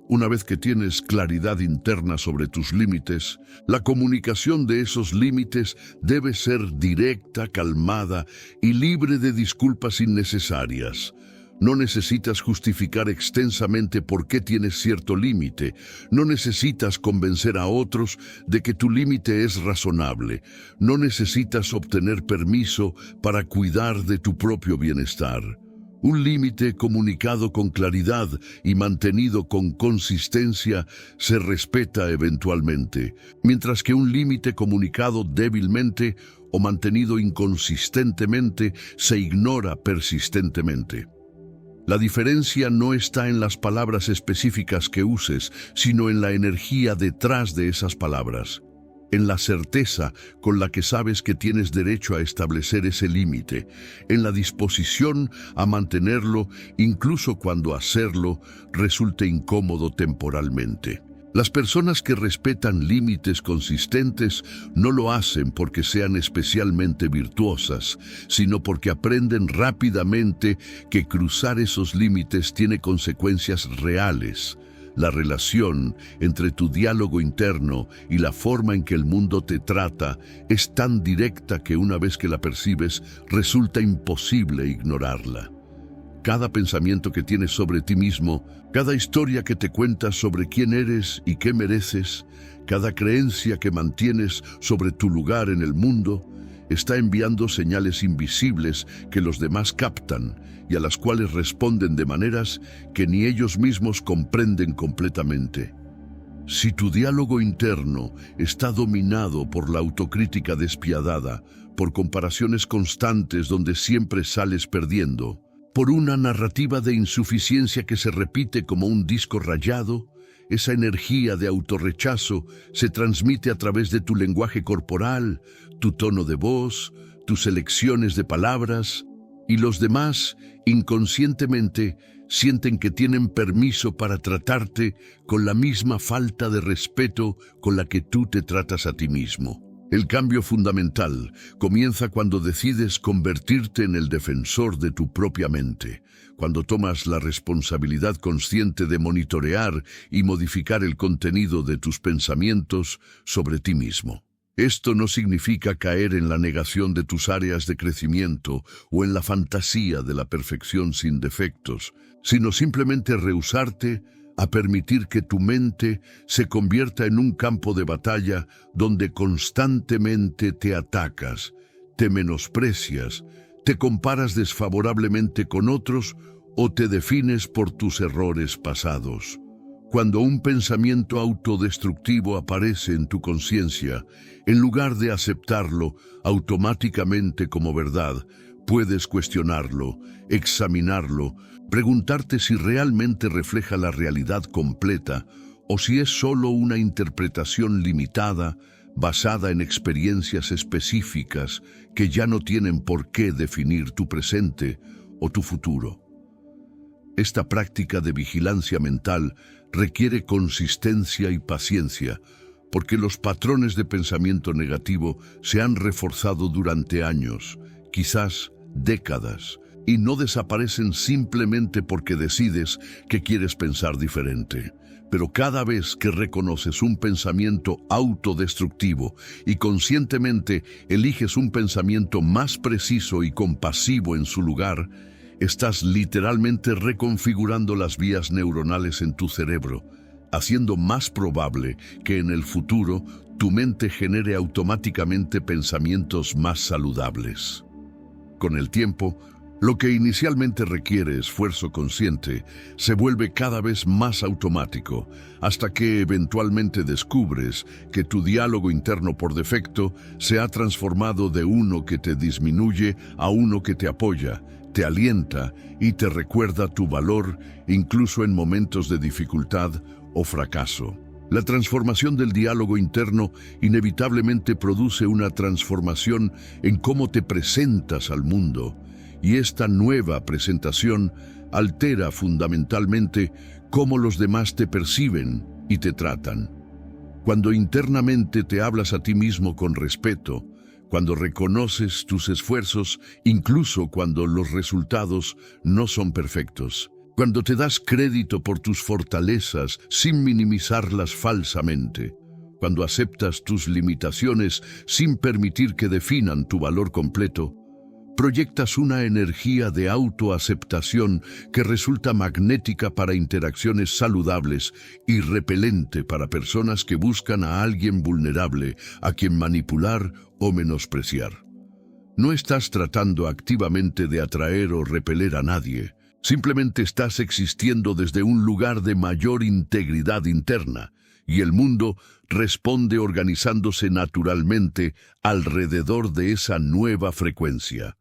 Una vez que tienes claridad interna sobre tus límites, la comunicación de esos límites debe ser directa, calmada y libre de disculpas innecesarias. No necesitas justificar extensamente por qué tienes cierto límite. No necesitas convencer a otros de que tu límite es razonable. No necesitas obtener permiso para cuidar de tu propio bienestar. Un límite comunicado con claridad y mantenido con consistencia se respeta eventualmente, mientras que un límite comunicado débilmente o mantenido inconsistentemente se ignora persistentemente. La diferencia no está en las palabras específicas que uses, sino en la energía detrás de esas palabras, en la certeza con la que sabes que tienes derecho a establecer ese límite, en la disposición a mantenerlo incluso cuando hacerlo resulte incómodo temporalmente. Las personas que respetan límites consistentes no lo hacen porque sean especialmente virtuosas, sino porque aprenden rápidamente que cruzar esos límites tiene consecuencias reales. La relación entre tu diálogo interno y la forma en que el mundo te trata es tan directa que una vez que la percibes, resulta imposible ignorarla. Cada pensamiento que tienes sobre ti mismo, cada historia que te cuentas sobre quién eres y qué mereces, cada creencia que mantienes sobre tu lugar en el mundo, está enviando señales invisibles que los demás captan y a las cuales responden de maneras que ni ellos mismos comprenden completamente. Si tu diálogo interno está dominado por la autocrítica despiadada, por comparaciones constantes donde siempre sales perdiendo, por una narrativa de insuficiencia que se repite como un disco rayado, esa energía de autorrechazo se transmite a través de tu lenguaje corporal, tu tono de voz, tus elecciones de palabras, y los demás, inconscientemente, sienten que tienen permiso para tratarte con la misma falta de respeto con la que tú te tratas a ti mismo. El cambio fundamental comienza cuando decides convertirte en el defensor de tu propia mente, cuando tomas la responsabilidad consciente de monitorear y modificar el contenido de tus pensamientos sobre ti mismo. Esto no significa caer en la negación de tus áreas de crecimiento o en la fantasía de la perfección sin defectos, sino simplemente rehusarte a permitir que tu mente se convierta en un campo de batalla donde constantemente te atacas, te menosprecias, te comparas desfavorablemente con otros o te defines por tus errores pasados. Cuando un pensamiento autodestructivo aparece en tu conciencia, en lugar de aceptarlo automáticamente como verdad, puedes cuestionarlo, examinarlo, preguntarte si realmente refleja la realidad completa o si es solo una interpretación limitada basada en experiencias específicas que ya no tienen por qué definir tu presente o tu futuro. Esta práctica de vigilancia mental requiere consistencia y paciencia, porque los patrones de pensamiento negativo se han reforzado durante años, quizás décadas, y no desaparecen simplemente porque decides que quieres pensar diferente. Pero cada vez que reconoces un pensamiento autodestructivo y conscientemente eliges un pensamiento más preciso y compasivo en su lugar, estás literalmente reconfigurando las vías neuronales en tu cerebro, haciendo más probable que en el futuro tu mente genere automáticamente pensamientos más saludables. Con el tiempo, lo que inicialmente requiere esfuerzo consciente se vuelve cada vez más automático, hasta que eventualmente descubres que tu diálogo interno por defecto se ha transformado de uno que te disminuye a uno que te apoya, te alienta y te recuerda tu valor incluso en momentos de dificultad o fracaso. La transformación del diálogo interno inevitablemente produce una transformación en cómo te presentas al mundo, y esta nueva presentación altera fundamentalmente cómo los demás te perciben y te tratan. Cuando internamente te hablas a ti mismo con respeto, cuando reconoces tus esfuerzos, incluso cuando los resultados no son perfectos, cuando te das crédito por tus fortalezas sin minimizarlas falsamente, cuando aceptas tus limitaciones sin permitir que definan tu valor completo, proyectas una energía de autoaceptación que resulta magnética para interacciones saludables y repelente para personas que buscan a alguien vulnerable a quien manipular o menospreciar. No estás tratando activamente de atraer o repeler a nadie, simplemente estás existiendo desde un lugar de mayor integridad interna, y el mundo responde organizándose naturalmente alrededor de esa nueva frecuencia.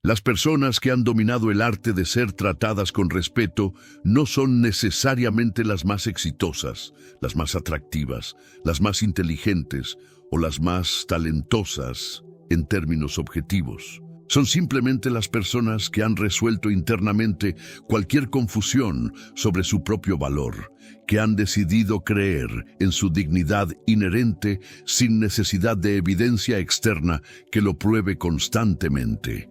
Las personas que han dominado el arte de ser tratadas con respeto no son necesariamente las más exitosas, las más atractivas, las más inteligentes o las más talentosas en términos objetivos. Son simplemente las personas que han resuelto internamente cualquier confusión sobre su propio valor, que han decidido creer en su dignidad inherente sin necesidad de evidencia externa que lo pruebe constantemente.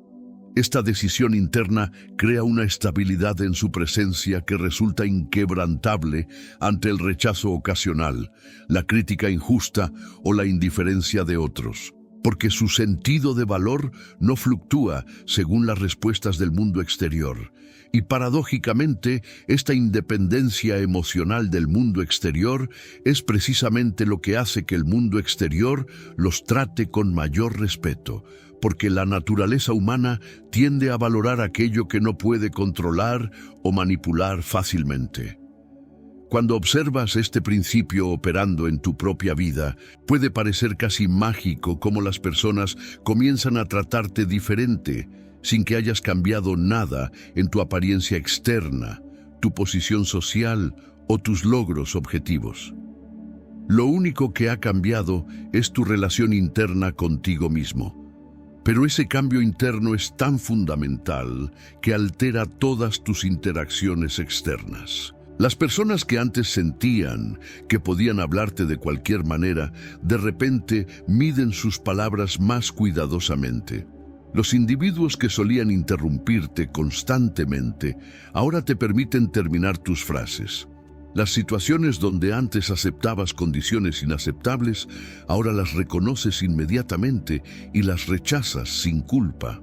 Esta decisión interna crea una estabilidad en su presencia que resulta inquebrantable ante el rechazo ocasional, la crítica injusta o la indiferencia de otros, porque su sentido de valor no fluctúa según las respuestas del mundo exterior. Y paradójicamente, esta independencia emocional del mundo exterior es precisamente lo que hace que el mundo exterior los trate con mayor respeto, porque la naturaleza humana tiende a valorar aquello que no puede controlar o manipular fácilmente. Cuando observas este principio operando en tu propia vida, puede parecer casi mágico cómo las personas comienzan a tratarte diferente, sin que hayas cambiado nada en tu apariencia externa, tu posición social o tus logros objetivos. Lo único que ha cambiado es tu relación interna contigo mismo. Pero ese cambio interno es tan fundamental que altera todas tus interacciones externas. Las personas que antes sentían que podían hablarte de cualquier manera, de repente miden sus palabras más cuidadosamente. Los individuos que solían interrumpirte constantemente ahora te permiten terminar tus frases. Las situaciones donde antes aceptabas condiciones inaceptables, ahora las reconoces inmediatamente y las rechazas sin culpa.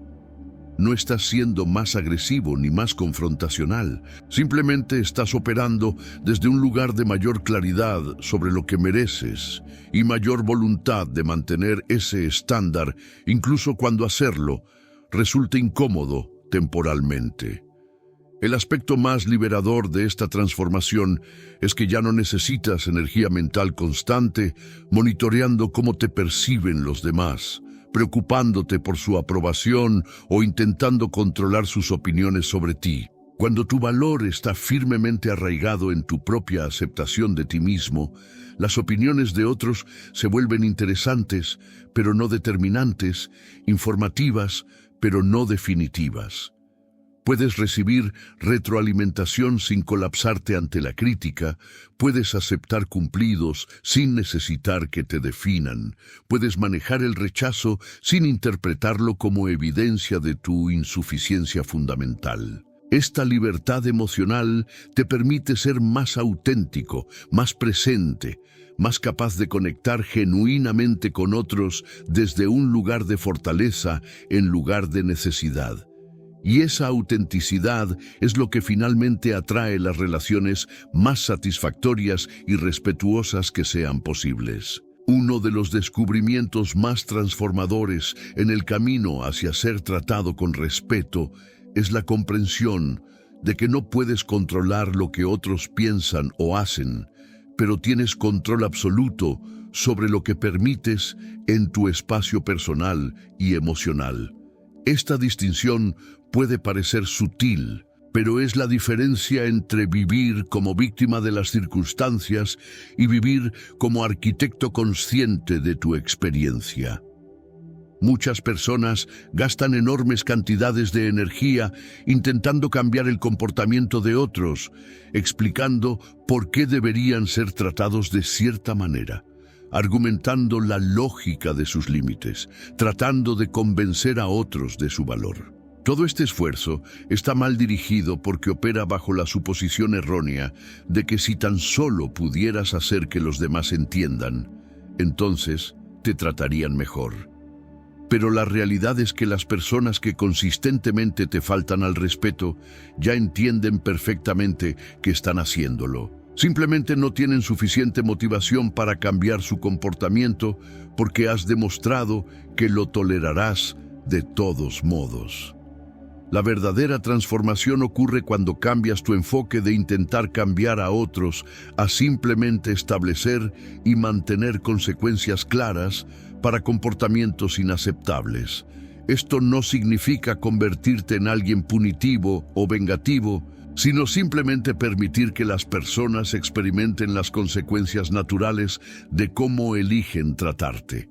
No estás siendo más agresivo ni más confrontacional, simplemente estás operando desde un lugar de mayor claridad sobre lo que mereces y mayor voluntad de mantener ese estándar, incluso cuando hacerlo resulta incómodo temporalmente. El aspecto más liberador de esta transformación es que ya no necesitas energía mental constante monitoreando cómo te perciben los demás, preocupándote por su aprobación o intentando controlar sus opiniones sobre ti. Cuando tu valor está firmemente arraigado en tu propia aceptación de ti mismo, las opiniones de otros se vuelven interesantes, pero no determinantes, informativas, pero no definitivas. Puedes recibir retroalimentación sin colapsarte ante la crítica, puedes aceptar cumplidos sin necesitar que te definan, puedes manejar el rechazo sin interpretarlo como evidencia de tu insuficiencia fundamental. Esta libertad emocional te permite ser más auténtico, más presente, más capaz de conectar genuinamente con otros desde un lugar de fortaleza en lugar de necesidad. Y esa autenticidad es lo que finalmente atrae las relaciones más satisfactorias y respetuosas que sean posibles. Uno de los descubrimientos más transformadores en el camino hacia ser tratado con respeto es la comprensión de que no puedes controlar lo que otros piensan o hacen, pero tienes control absoluto sobre lo que permites en tu espacio personal y emocional. Esta distinción puede parecer sutil, pero es la diferencia entre vivir como víctima de las circunstancias y vivir como arquitecto consciente de tu experiencia. Muchas personas gastan enormes cantidades de energía intentando cambiar el comportamiento de otros, explicando por qué deberían ser tratados de cierta manera, argumentando la lógica de sus límites, tratando de convencer a otros de su valor. Todo este esfuerzo está mal dirigido porque opera bajo la suposición errónea de que si tan solo pudieras hacer que los demás entiendan, entonces te tratarían mejor. Pero la realidad es que las personas que consistentemente te faltan al respeto ya entienden perfectamente que están haciéndolo. Simplemente no tienen suficiente motivación para cambiar su comportamiento porque has demostrado que lo tolerarás de todos modos. La verdadera transformación ocurre cuando cambias tu enfoque de intentar cambiar a otros a simplemente establecer y mantener consecuencias claras para comportamientos inaceptables. Esto no significa convertirte en alguien punitivo o vengativo, sino simplemente permitir que las personas experimenten las consecuencias naturales de cómo eligen tratarte.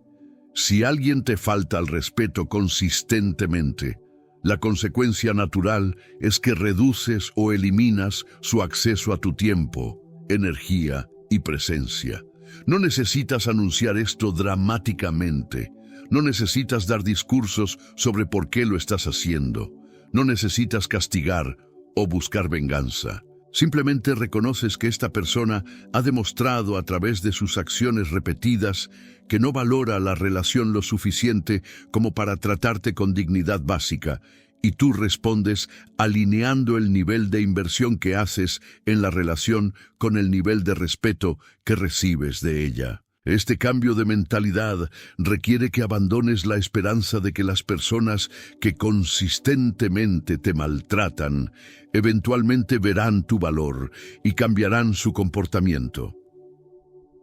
Si alguien te falta al respeto consistentemente, la consecuencia natural es que reduces o eliminas su acceso a tu tiempo, energía y presencia. No necesitas anunciar esto dramáticamente. No necesitas dar discursos sobre por qué lo estás haciendo. No necesitas castigar o buscar venganza. Simplemente reconoces que esta persona ha demostrado a través de sus acciones repetidas que no valora la relación lo suficiente como para tratarte con dignidad básica, y tú respondes alineando el nivel de inversión que haces en la relación con el nivel de respeto que recibes de ella. Este cambio de mentalidad requiere que abandones la esperanza de que las personas que consistentemente te maltratan eventualmente verán tu valor y cambiarán su comportamiento.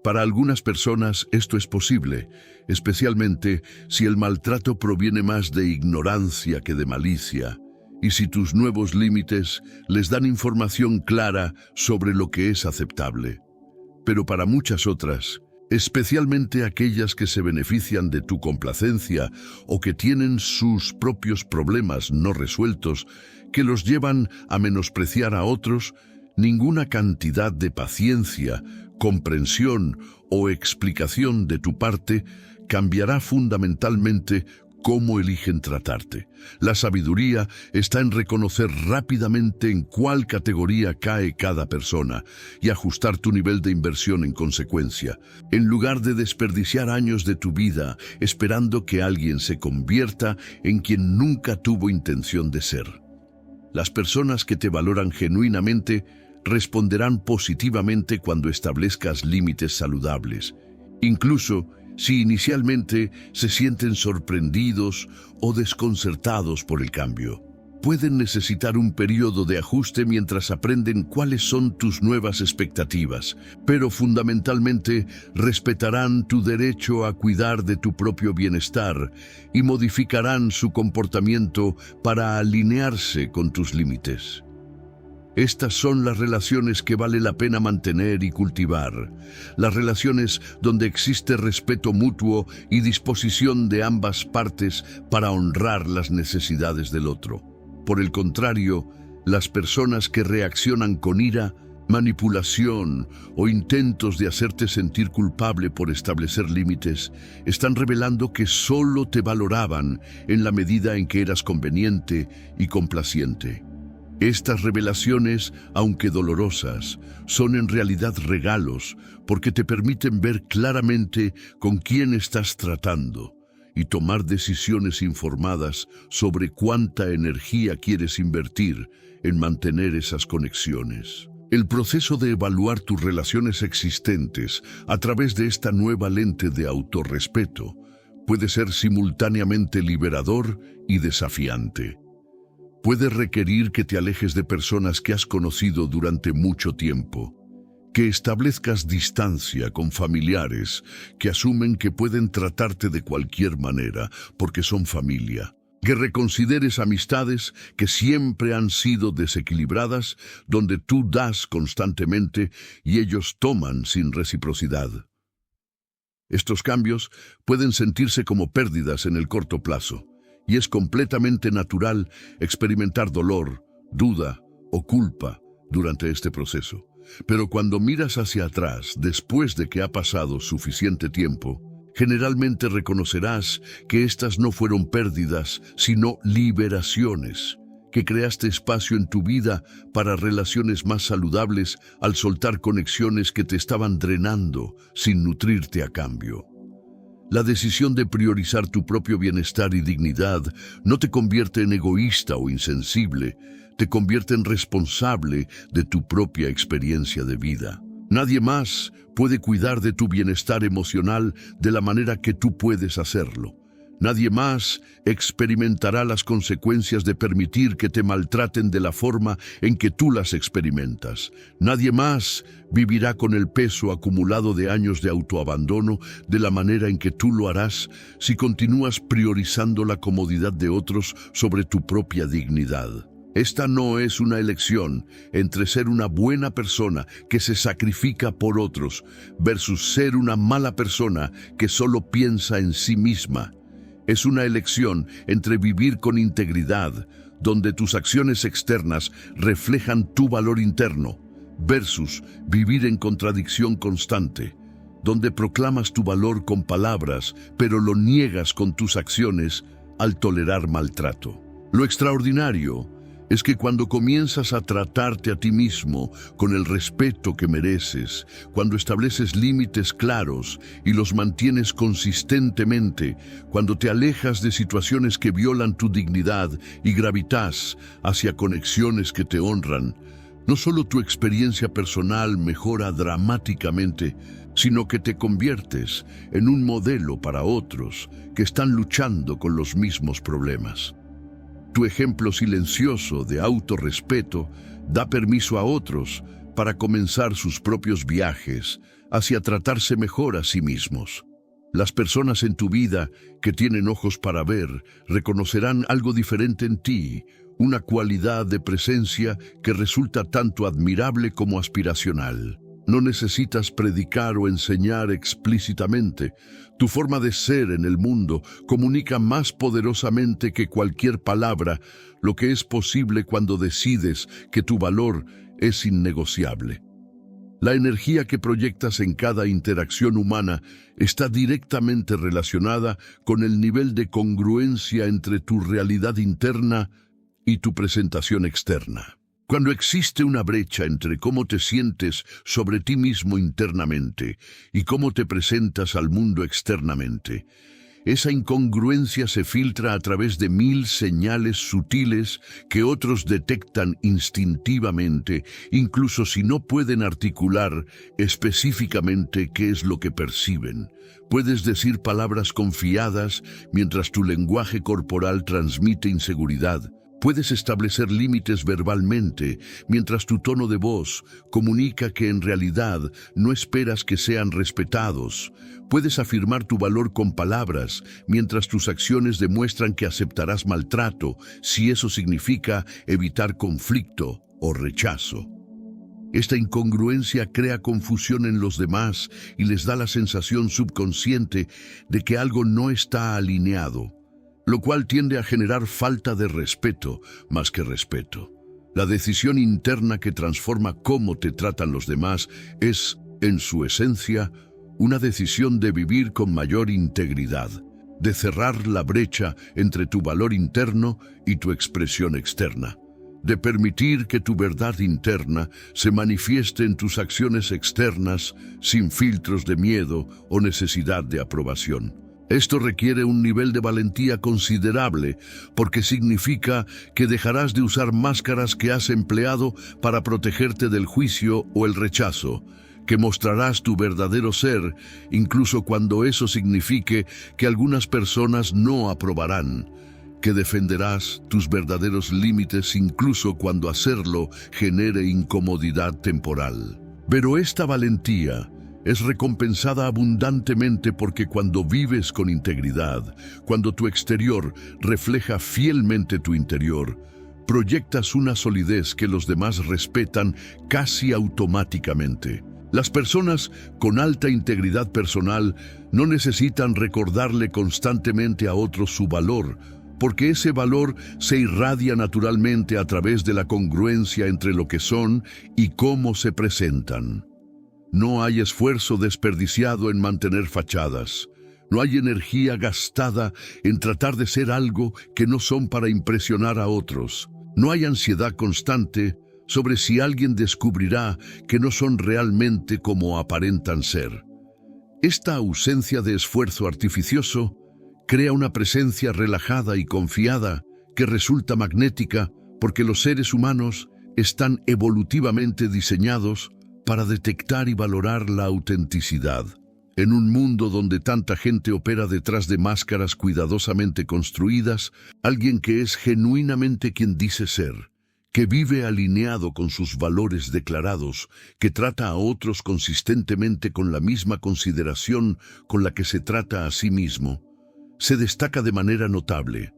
Para algunas personas esto es posible, especialmente si el maltrato proviene más de ignorancia que de malicia, y si tus nuevos límites les dan información clara sobre lo que es aceptable. Pero para muchas otras, especialmente aquellas que se benefician de tu complacencia o que tienen sus propios problemas no resueltos, que los llevan a menospreciar a otros, ninguna cantidad de paciencia, comprensión o explicación de tu parte cambiará fundamentalmente cómo eligen tratarte. La sabiduría está en reconocer rápidamente en cuál categoría cae cada persona y ajustar tu nivel de inversión en consecuencia, en lugar de desperdiciar años de tu vida esperando que alguien se convierta en quien nunca tuvo intención de ser. Las personas que te valoran genuinamente responderán positivamente cuando establezcas límites saludables, incluso si inicialmente se sienten sorprendidos o desconcertados por el cambio. Pueden necesitar un periodo de ajuste mientras aprenden cuáles son tus nuevas expectativas, pero fundamentalmente respetarán tu derecho a cuidar de tu propio bienestar y modificarán su comportamiento para alinearse con tus límites. Estas son las relaciones que vale la pena mantener y cultivar, las relaciones donde existe respeto mutuo y disposición de ambas partes para honrar las necesidades del otro. Por el contrario, las personas que reaccionan con ira, manipulación o intentos de hacerte sentir culpable por establecer límites, están revelando que solo te valoraban en la medida en que eras conveniente y complaciente. Estas revelaciones, aunque dolorosas, son en realidad regalos porque te permiten ver claramente con quién estás tratando y tomar decisiones informadas sobre cuánta energía quieres invertir en mantener esas conexiones. El proceso de evaluar tus relaciones existentes a través de esta nueva lente de autorrespeto puede ser simultáneamente liberador y desafiante. Puede requerir que te alejes de personas que has conocido durante mucho tiempo, que establezcas distancia con familiares que asumen que pueden tratarte de cualquier manera porque son familia, que reconsideres amistades que siempre han sido desequilibradas, donde tú das constantemente y ellos toman sin reciprocidad. Estos cambios pueden sentirse como pérdidas en el corto plazo, y es completamente natural experimentar dolor, duda o culpa durante este proceso. Pero cuando miras hacia atrás, después de que ha pasado suficiente tiempo, generalmente reconocerás que estas no fueron pérdidas, sino liberaciones, que creaste espacio en tu vida para relaciones más saludables al soltar conexiones que te estaban drenando sin nutrirte a cambio. La decisión de priorizar tu propio bienestar y dignidad no te convierte en egoísta o insensible, te convierte en responsable de tu propia experiencia de vida. Nadie más puede cuidar de tu bienestar emocional de la manera que tú puedes hacerlo. Nadie más experimentará las consecuencias de permitir que te maltraten de la forma en que tú las experimentas. Nadie más vivirá con el peso acumulado de años de autoabandono de la manera en que tú lo harás si continúas priorizando la comodidad de otros sobre tu propia dignidad. Esta no es una elección entre ser una buena persona que se sacrifica por otros versus ser una mala persona que solo piensa en sí misma. Es una elección entre vivir con integridad, donde tus acciones externas reflejan tu valor interno, versus vivir en contradicción constante, donde proclamas tu valor con palabras, pero lo niegas con tus acciones al tolerar maltrato. Lo extraordinario es que cuando comienzas a tratarte a ti mismo con el respeto que mereces, cuando estableces límites claros y los mantienes consistentemente, cuando te alejas de situaciones que violan tu dignidad y gravitas hacia conexiones que te honran, no solo tu experiencia personal mejora dramáticamente, sino que te conviertes en un modelo para otros que están luchando con los mismos problemas. Tu ejemplo silencioso de autorrespeto da permiso a otros para comenzar sus propios viajes hacia tratarse mejor a sí mismos. Las personas en tu vida que tienen ojos para ver reconocerán algo diferente en ti, una cualidad de presencia que resulta tanto admirable como aspiracional. No necesitas predicar o enseñar explícitamente. Tu forma de ser en el mundo comunica más poderosamente que cualquier palabra lo que es posible cuando decides que tu valor es innegociable. La energía que proyectas en cada interacción humana está directamente relacionada con el nivel de congruencia entre tu realidad interna y tu presentación externa. Cuando existe una brecha entre cómo te sientes sobre ti mismo internamente y cómo te presentas al mundo externamente, esa incongruencia se filtra a través de 1000 señales sutiles que otros detectan instintivamente, incluso si no pueden articular específicamente qué es lo que perciben. Puedes decir palabras confiadas mientras tu lenguaje corporal transmite inseguridad. Puedes establecer límites verbalmente, mientras tu tono de voz comunica que en realidad no esperas que sean respetados. Puedes afirmar tu valor con palabras, mientras tus acciones demuestran que aceptarás maltrato, si eso significa evitar conflicto o rechazo. Esta incongruencia crea confusión en los demás y les da la sensación subconsciente de que algo no está alineado, lo cual tiende a generar falta de respeto más que respeto. La decisión interna que transforma cómo te tratan los demás es, en su esencia, una decisión de vivir con mayor integridad, de cerrar la brecha entre tu valor interno y tu expresión externa, de permitir que tu verdad interna se manifieste en tus acciones externas sin filtros de miedo o necesidad de aprobación. Esto requiere un nivel de valentía considerable, porque significa que dejarás de usar máscaras que has empleado para protegerte del juicio o el rechazo, que mostrarás tu verdadero ser, incluso cuando eso signifique que algunas personas no aprobarán, que defenderás tus verdaderos límites incluso cuando hacerlo genere incomodidad temporal. Pero esta valentía es recompensada abundantemente porque cuando vives con integridad, cuando tu exterior refleja fielmente tu interior, proyectas una solidez que los demás respetan casi automáticamente. Las personas con alta integridad personal no necesitan recordarle constantemente a otros su valor, porque ese valor se irradia naturalmente a través de la congruencia entre lo que son y cómo se presentan. No hay esfuerzo desperdiciado en mantener fachadas. No hay energía gastada en tratar de ser algo que no son para impresionar a otros. No hay ansiedad constante sobre si alguien descubrirá que no son realmente como aparentan ser. Esta ausencia de esfuerzo artificioso crea una presencia relajada y confiada que resulta magnética porque los seres humanos están evolutivamente diseñados para detectar y valorar la autenticidad. En un mundo donde tanta gente opera detrás de máscaras cuidadosamente construidas, alguien que es genuinamente quien dice ser, que vive alineado con sus valores declarados, que trata a otros consistentemente con la misma consideración con la que se trata a sí mismo, se destaca de manera notable.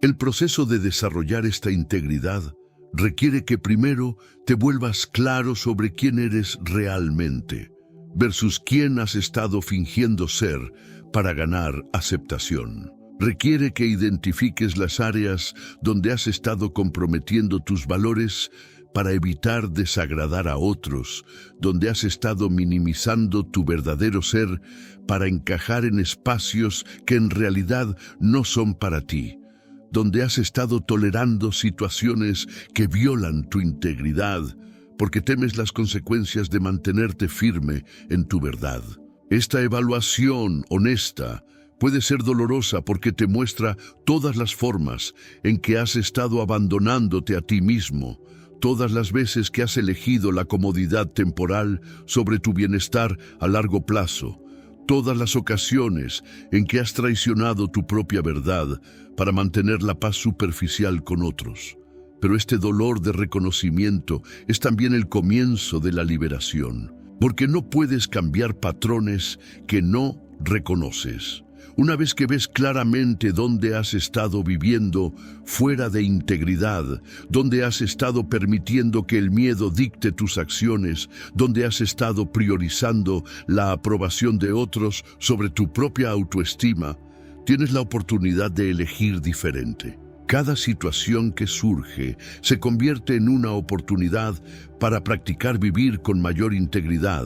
El proceso de desarrollar esta integridad requiere que primero te vuelvas claro sobre quién eres realmente, versus quién has estado fingiendo ser para ganar aceptación. Requiere que identifiques las áreas donde has estado comprometiendo tus valores para evitar desagradar a otros, donde has estado minimizando tu verdadero ser para encajar en espacios que en realidad no son para ti, donde has estado tolerando situaciones que violan tu integridad, porque temes las consecuencias de mantenerte firme en tu verdad. Esta evaluación honesta puede ser dolorosa porque te muestra todas las formas en que has estado abandonándote a ti mismo, todas las veces que has elegido la comodidad temporal sobre tu bienestar a largo plazo, todas las ocasiones en que has traicionado tu propia verdad para mantener la paz superficial con otros. Pero este dolor de reconocimiento es también el comienzo de la liberación, porque no puedes cambiar patrones que no reconoces. Una vez que ves claramente dónde has estado viviendo fuera de integridad, dónde has estado permitiendo que el miedo dicte tus acciones, dónde has estado priorizando la aprobación de otros sobre tu propia autoestima, tienes la oportunidad de elegir diferente. Cada situación que surge se convierte en una oportunidad para practicar vivir con mayor integridad,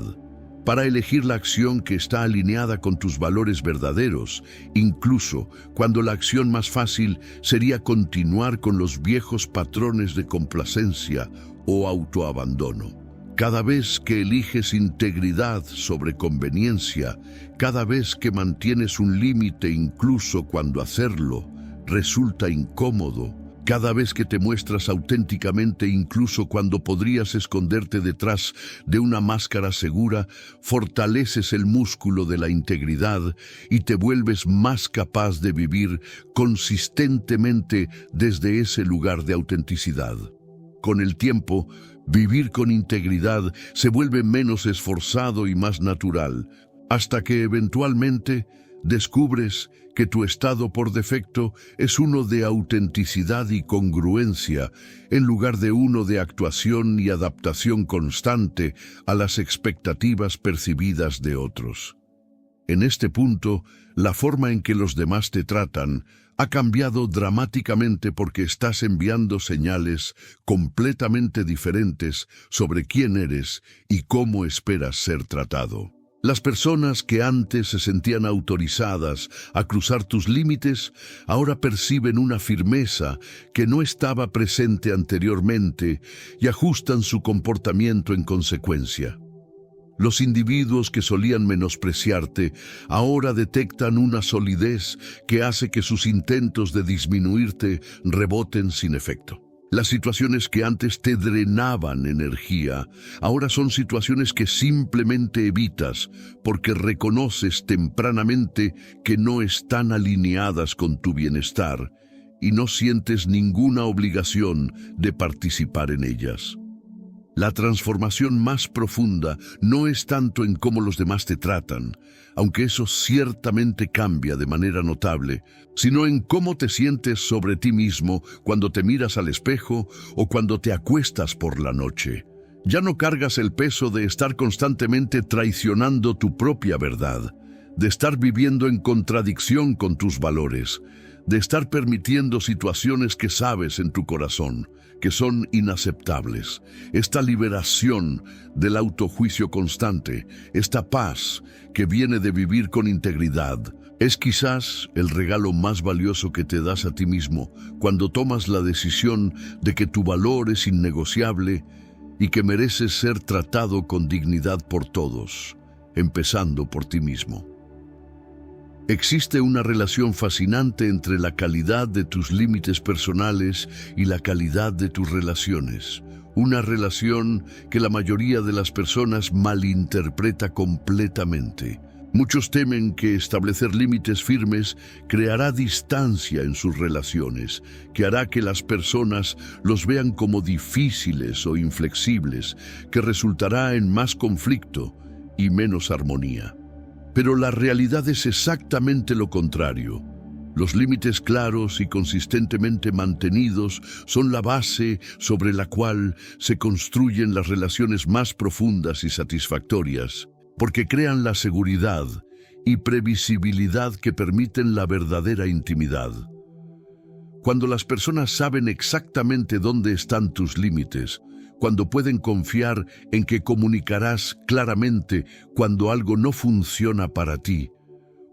para elegir la acción que está alineada con tus valores verdaderos, incluso cuando la acción más fácil sería continuar con los viejos patrones de complacencia o autoabandono. Cada vez que eliges integridad sobre conveniencia, cada vez que mantienes un límite incluso cuando hacerlo resulta incómodo, cada vez que te muestras auténticamente incluso cuando podrías esconderte detrás de una máscara segura, fortaleces el músculo de la integridad y te vuelves más capaz de vivir consistentemente desde ese lugar de autenticidad. Con el tiempo, vivir con integridad se vuelve menos esforzado y más natural, hasta que eventualmente descubres que tu estado por defecto es uno de autenticidad y congruencia, en lugar de uno de actuación y adaptación constante a las expectativas percibidas de otros. En este punto, la forma en que los demás te tratan ha cambiado dramáticamente porque estás enviando señales completamente diferentes sobre quién eres y cómo esperas ser tratado. Las personas que antes se sentían autorizadas a cruzar tus límites, ahora perciben una firmeza que no estaba presente anteriormente y ajustan su comportamiento en consecuencia. Los individuos que solían menospreciarte ahora detectan una solidez que hace que sus intentos de disminuirte reboten sin efecto. Las situaciones que antes te drenaban energía, ahora son situaciones que simplemente evitas porque reconoces tempranamente que no están alineadas con tu bienestar y no sientes ninguna obligación de participar en ellas. La transformación más profunda no es tanto en cómo los demás te tratan, aunque eso ciertamente cambia de manera notable, sino en cómo te sientes sobre ti mismo cuando te miras al espejo o cuando te acuestas por la noche. Ya no cargas el peso de estar constantemente traicionando tu propia verdad, de estar viviendo en contradicción con tus valores, de estar permitiendo situaciones que sabes en tu corazón que son inaceptables. Esta liberación del autojuicio constante, esta paz que viene de vivir con integridad, es quizás el regalo más valioso que te das a ti mismo cuando tomas la decisión de que tu valor es innegociable y que mereces ser tratado con dignidad por todos, empezando por ti mismo. Existe una relación fascinante entre la calidad de tus límites personales y la calidad de tus relaciones. Una relación que la mayoría de las personas malinterpreta completamente. Muchos temen que establecer límites firmes creará distancia en sus relaciones, que hará que las personas los vean como difíciles o inflexibles, que resultará en más conflicto y menos armonía. Pero la realidad es exactamente lo contrario. Los límites claros y consistentemente mantenidos son la base sobre la cual se construyen las relaciones más profundas y satisfactorias, porque crean la seguridad y previsibilidad que permiten la verdadera intimidad. Cuando las personas saben exactamente dónde están tus límites, cuando pueden confiar en que comunicarás claramente cuando algo no funciona para ti,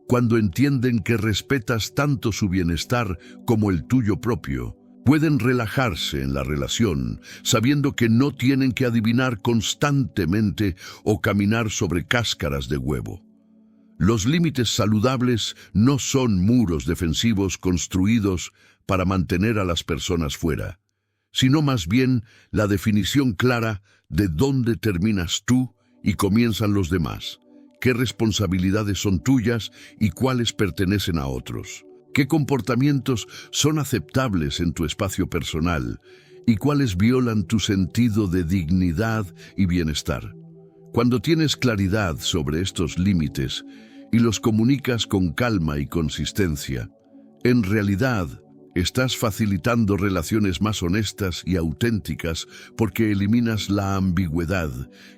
cuando entienden que respetas tanto su bienestar como el tuyo propio, pueden relajarse en la relación, sabiendo que no tienen que adivinar constantemente o caminar sobre cáscaras de huevo. Los límites saludables no son muros defensivos construidos para mantener a las personas fuera, sino más bien la definición clara de dónde terminas tú y comienzan los demás, qué responsabilidades son tuyas y cuáles pertenecen a otros, qué comportamientos son aceptables en tu espacio personal y cuáles violan tu sentido de dignidad y bienestar. Cuando tienes claridad sobre estos límites y los comunicas con calma y consistencia, en realidad estás facilitando relaciones más honestas y auténticas porque eliminas la ambigüedad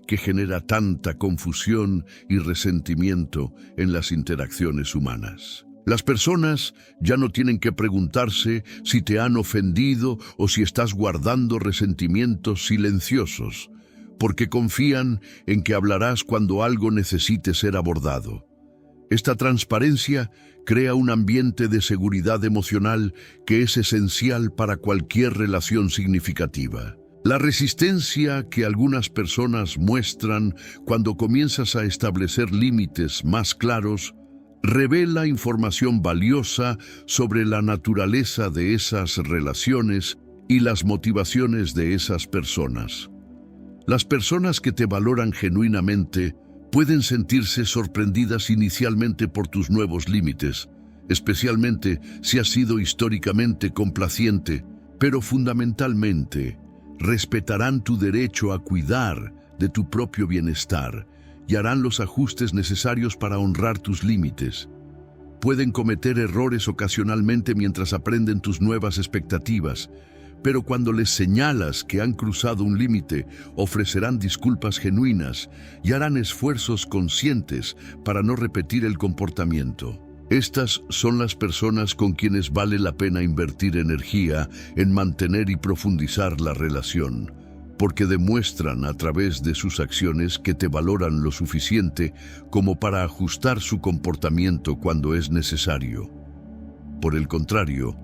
que genera tanta confusión y resentimiento en las interacciones humanas. Las personas ya no tienen que preguntarse si te han ofendido o si estás guardando resentimientos silenciosos, porque confían en que hablarás cuando algo necesite ser abordado. Esta transparencia crea un ambiente de seguridad emocional que es esencial para cualquier relación significativa. La resistencia que algunas personas muestran cuando comienzas a establecer límites más claros revela información valiosa sobre la naturaleza de esas relaciones y las motivaciones de esas personas. Las personas que te valoran genuinamente pueden sentirse sorprendidas inicialmente por tus nuevos límites, especialmente si has sido históricamente complaciente, pero fundamentalmente respetarán tu derecho a cuidar de tu propio bienestar y harán los ajustes necesarios para honrar tus límites. Pueden cometer errores ocasionalmente mientras aprenden tus nuevas expectativas, pero cuando les señalas que han cruzado un límite, ofrecerán disculpas genuinas y harán esfuerzos conscientes para no repetir el comportamiento. Estas son las personas con quienes vale la pena invertir energía en mantener y profundizar la relación, porque demuestran a través de sus acciones que te valoran lo suficiente como para ajustar su comportamiento cuando es necesario. Por el contrario,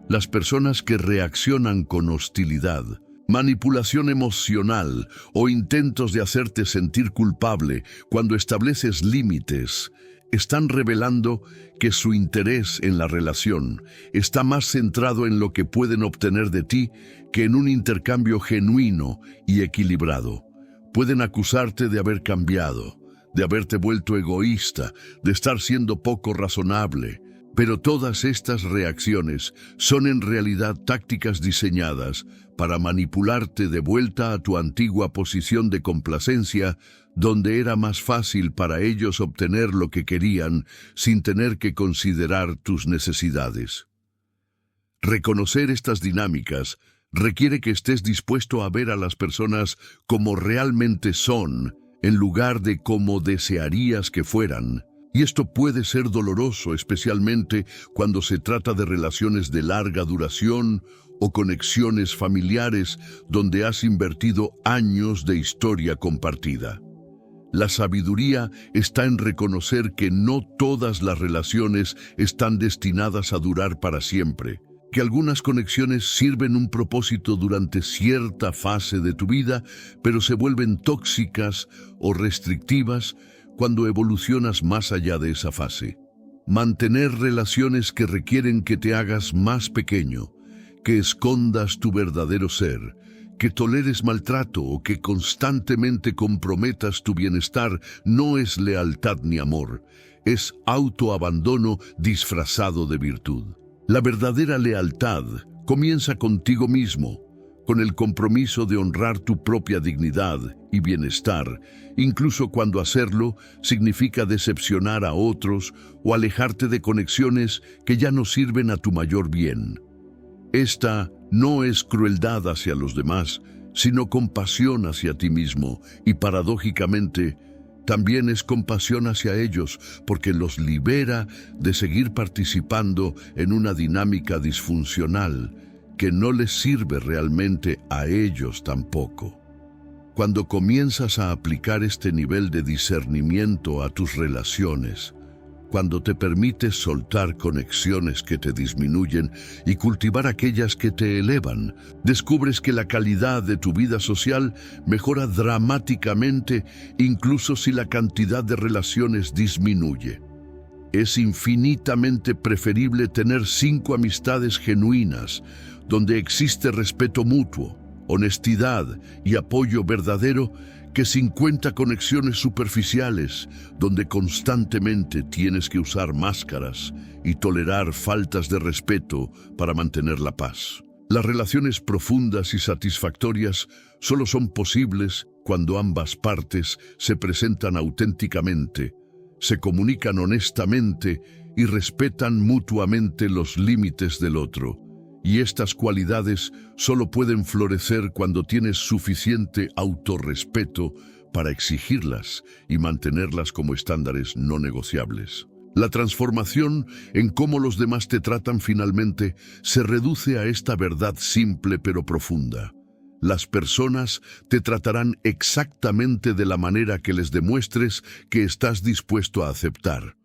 las personas que reaccionan con hostilidad, manipulación emocional o intentos de hacerte sentir culpable cuando estableces límites, están revelando que su interés en la relación está más centrado en lo que pueden obtener de ti que en un intercambio genuino y equilibrado. Pueden acusarte de haber cambiado, de haberte vuelto egoísta, de estar siendo poco razonable, pero todas estas reacciones son en realidad tácticas diseñadas para manipularte de vuelta a tu antigua posición de complacencia, donde era más fácil para ellos obtener lo que querían sin tener que considerar tus necesidades. Reconocer estas dinámicas requiere que estés dispuesto a ver a las personas como realmente son, en lugar de como desearías que fueran. Y esto puede ser doloroso, especialmente cuando se trata de relaciones de larga duración o conexiones familiares donde has invertido años de historia compartida. La sabiduría está en reconocer que no todas las relaciones están destinadas a durar para siempre, que algunas conexiones sirven un propósito durante cierta fase de tu vida, pero se vuelven tóxicas o restrictivas cuando evolucionas más allá de esa fase. Mantener relaciones que requieren que te hagas más pequeño, que escondas tu verdadero ser, que toleres maltrato o que constantemente comprometas tu bienestar no es lealtad ni amor, es autoabandono disfrazado de virtud. La verdadera lealtad comienza contigo mismo, con el compromiso de honrar tu propia dignidad y bienestar, incluso cuando hacerlo significa decepcionar a otros o alejarte de conexiones que ya no sirven a tu mayor bien. Esta no es crueldad hacia los demás, sino compasión hacia ti mismo, y paradójicamente, también es compasión hacia ellos, porque los libera de seguir participando en una dinámica disfuncional que no les sirve realmente a ellos tampoco. Cuando comienzas a aplicar este nivel de discernimiento a tus relaciones, cuando te permites soltar conexiones que te disminuyen y cultivar aquellas que te elevan, descubres que la calidad de tu vida social mejora dramáticamente, incluso si la cantidad de relaciones disminuye. Es infinitamente preferible tener 5 amistades genuinas, donde existe respeto mutuo, honestidad y apoyo verdadero, que 50 conexiones superficiales, donde constantemente tienes que usar máscaras y tolerar faltas de respeto para mantener la paz. Las relaciones profundas y satisfactorias solo son posibles cuando ambas partes se presentan auténticamente, se comunican honestamente y respetan mutuamente los límites del otro. Y estas cualidades solo pueden florecer cuando tienes suficiente autorrespeto para exigirlas y mantenerlas como estándares no negociables. La transformación en cómo los demás te tratan finalmente se reduce a esta verdad simple pero profunda. Las personas te tratarán exactamente de la manera que les demuestres que estás dispuesto a aceptar.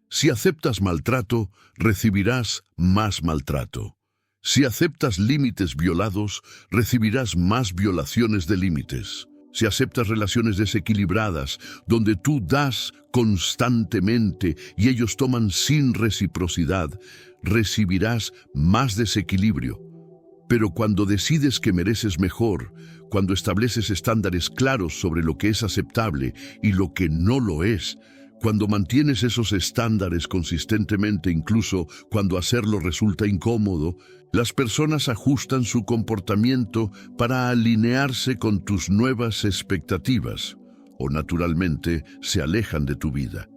Si aceptas maltrato, recibirás más maltrato. Si aceptas límites violados, recibirás más violaciones de límites. Si aceptas relaciones desequilibradas, donde tú das constantemente y ellos toman sin reciprocidad, recibirás más desequilibrio. Pero cuando decides que mereces mejor, cuando estableces estándares claros sobre lo que es aceptable y lo que no lo es, cuando mantienes esos estándares consistentemente, incluso cuando hacerlo resulta incómodo, las personas ajustan su comportamiento para alinearse con tus nuevas expectativas, o naturalmente se alejan de tu vida.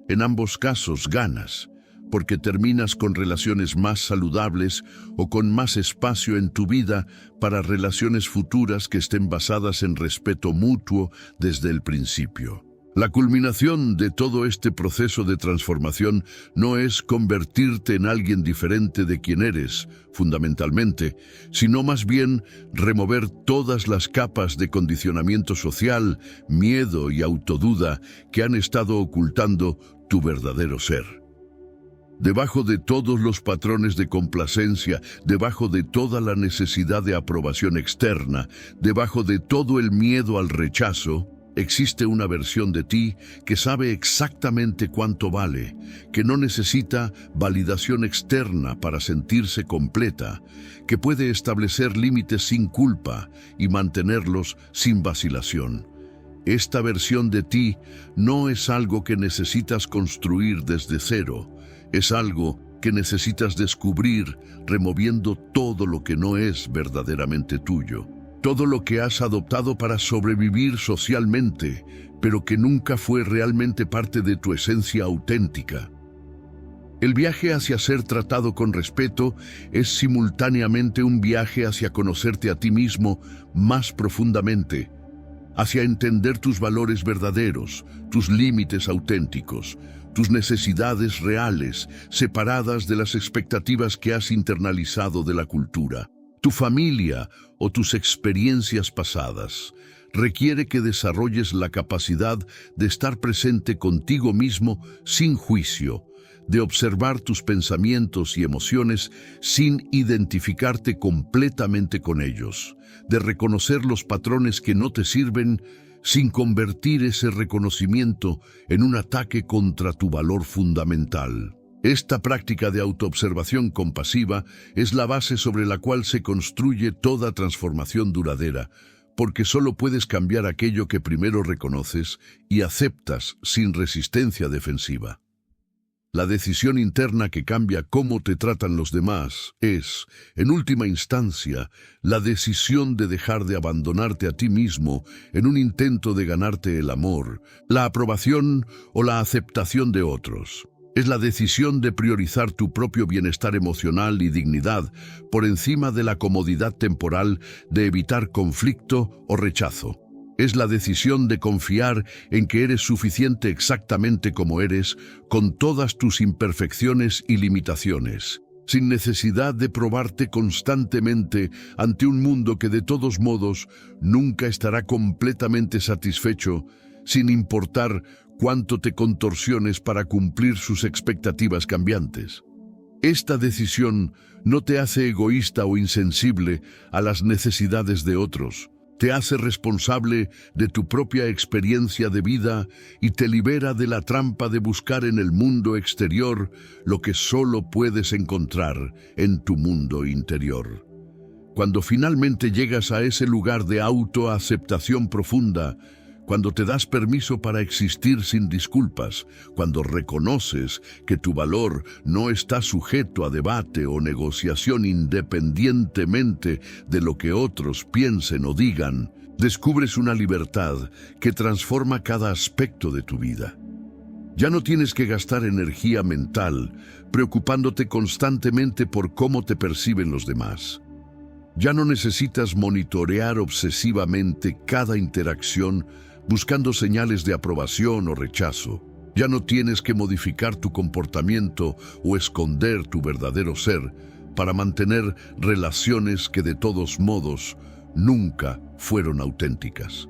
En ambos casos ganas, porque terminas con relaciones más saludables o con más espacio en tu vida para relaciones futuras que estén basadas en respeto mutuo desde el principio. La culminación de todo este proceso de transformación no es convertirte en alguien diferente de quien eres, fundamentalmente, sino más bien remover todas las capas de condicionamiento social, miedo y autoduda que han estado ocultando tu verdadero ser. Debajo de todos los patrones de complacencia, debajo de toda la necesidad de aprobación externa, debajo de todo el miedo al rechazo, existe una versión de ti que sabe exactamente cuánto vale, que no necesita validación externa para sentirse completa, que puede establecer límites sin culpa y mantenerlos sin vacilación. Esta versión de ti no es algo que necesitas construir desde cero, es algo que necesitas descubrir removiendo todo lo que no es verdaderamente tuyo. Todo lo que has adoptado para sobrevivir socialmente, pero que nunca fue realmente parte de tu esencia auténtica. El viaje hacia ser tratado con respeto es simultáneamente un viaje hacia conocerte a ti mismo más profundamente, hacia entender tus valores verdaderos, tus límites auténticos, tus necesidades reales, separadas de las expectativas que has internalizado de la cultura. Tu familia o tus experiencias pasadas requiere que desarrolles la capacidad de estar presente contigo mismo sin juicio, de observar tus pensamientos y emociones sin identificarte completamente con ellos, de reconocer los patrones que no te sirven sin convertir ese reconocimiento en un ataque contra tu valor fundamental. Esta práctica de autoobservación compasiva es la base sobre la cual se construye toda transformación duradera, porque solo puedes cambiar aquello que primero reconoces y aceptas sin resistencia defensiva. La decisión interna que cambia cómo te tratan los demás es, en última instancia, la decisión de dejar de abandonarte a ti mismo en un intento de ganarte el amor, la aprobación o la aceptación de otros. Es la decisión de priorizar tu propio bienestar emocional y dignidad por encima de la comodidad temporal de evitar conflicto o rechazo. Es la decisión de confiar en que eres suficiente exactamente como eres, con todas tus imperfecciones y limitaciones, sin necesidad de probarte constantemente ante un mundo que de todos modos nunca estará completamente satisfecho, sin importar cuánto te contorsiones para cumplir sus expectativas cambiantes. Esta decisión no te hace egoísta o insensible a las necesidades de otros. Te hace responsable de tu propia experiencia de vida y te libera de la trampa de buscar en el mundo exterior lo que solo puedes encontrar en tu mundo interior. Cuando finalmente llegas a ese lugar de autoaceptación profunda, cuando te das permiso para existir sin disculpas, cuando reconoces que tu valor no está sujeto a debate o negociación independientemente de lo que otros piensen o digan, descubres una libertad que transforma cada aspecto de tu vida. Ya no tienes que gastar energía mental preocupándote constantemente por cómo te perciben los demás. Ya no necesitas monitorear obsesivamente cada interacción buscando señales de aprobación o rechazo. Ya no tienes que modificar tu comportamiento o esconder tu verdadero ser para mantener relaciones que de todos modos nunca fueron auténticas.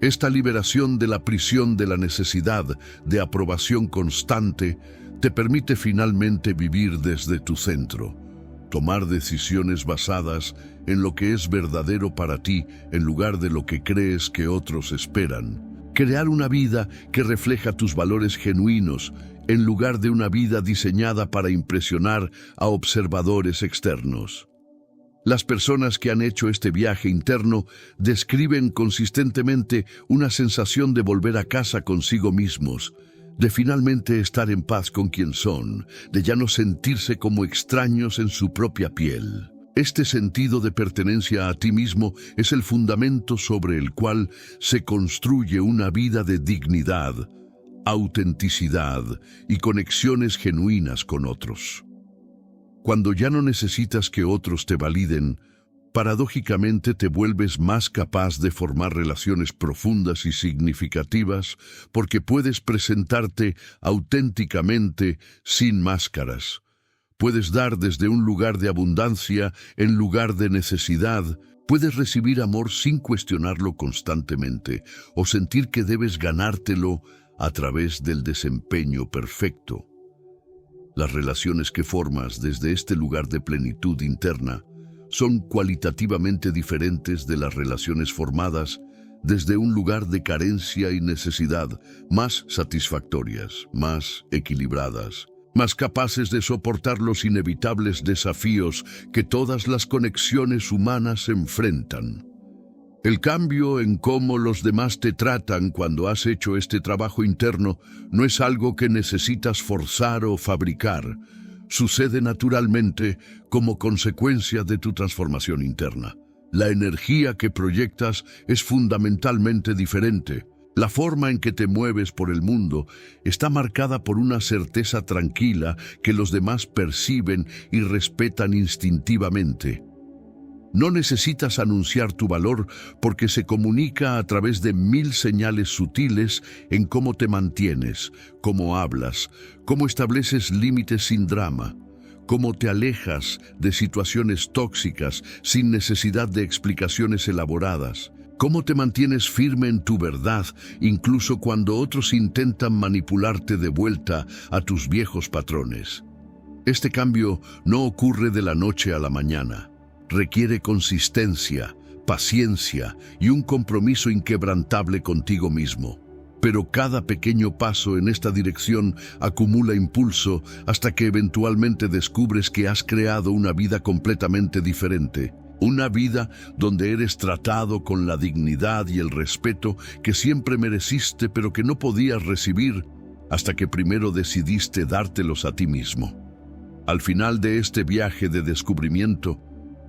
Esta liberación de la prisión de la necesidad de aprobación constante te permite finalmente vivir desde tu centro, tomar decisiones basadas en lo que es verdadero para ti en lugar de lo que crees que otros esperan. Crear una vida que refleja tus valores genuinos en lugar de una vida diseñada para impresionar a observadores externos. Las personas que han hecho este viaje interno describen consistentemente una sensación de volver a casa consigo mismos, de finalmente estar en paz con quien son, de ya no sentirse como extraños en su propia piel. Este sentido de pertenencia a ti mismo es el fundamento sobre el cual se construye una vida de dignidad, autenticidad y conexiones genuinas con otros. Cuando ya no necesitas que otros te validen, paradójicamente te vuelves más capaz de formar relaciones profundas y significativas porque puedes presentarte auténticamente sin máscaras. Puedes dar desde un lugar de abundancia en lugar de necesidad. Puedes recibir amor sin cuestionarlo constantemente o sentir que debes ganártelo a través del desempeño perfecto. Las relaciones que formas desde este lugar de plenitud interna son cualitativamente diferentes de las relaciones formadas desde un lugar de carencia y necesidad, más satisfactorias, más equilibradas, más capaces de soportar los inevitables desafíos que todas las conexiones humanas enfrentan. El cambio en cómo los demás te tratan cuando has hecho este trabajo interno no es algo que necesitas forzar o fabricar. Sucede naturalmente como consecuencia de tu transformación interna. La energía que proyectas es fundamentalmente diferente. La forma en que te mueves por el mundo está marcada por una certeza tranquila que los demás perciben y respetan instintivamente. No necesitas anunciar tu valor porque se comunica a través de 1000 señales sutiles en cómo te mantienes, cómo hablas, cómo estableces límites sin drama, cómo te alejas de situaciones tóxicas sin necesidad de explicaciones elaboradas, cómo te mantienes firme en tu verdad incluso cuando otros intentan manipularte de vuelta a tus viejos patrones. Este cambio no ocurre de la noche a la mañana. Requiere consistencia, paciencia y un compromiso inquebrantable contigo mismo. Pero cada pequeño paso en esta dirección acumula impulso hasta que eventualmente descubres que has creado una vida completamente diferente. Una vida donde eres tratado con la dignidad y el respeto que siempre mereciste pero que no podías recibir hasta que primero decidiste dártelos a ti mismo. Al final de este viaje de descubrimiento,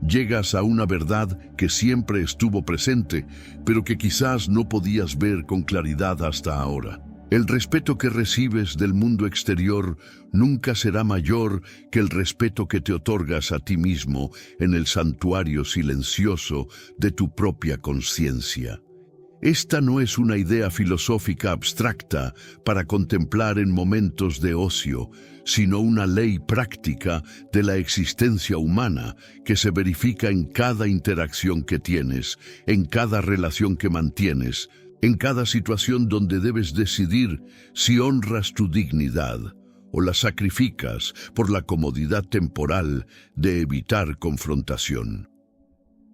llegas a una verdad que siempre estuvo presente, pero que quizás no podías ver con claridad hasta ahora. El respeto que recibes del mundo exterior nunca será mayor que el respeto que te otorgas a ti mismo en el santuario silencioso de tu propia conciencia. Esta no es una idea filosófica abstracta para contemplar en momentos de ocio, sino una ley práctica de la existencia humana que se verifica en cada interacción que tienes, en cada relación que mantienes, en cada situación donde debes decidir si honras tu dignidad o la sacrificas por la comodidad temporal de evitar confrontación.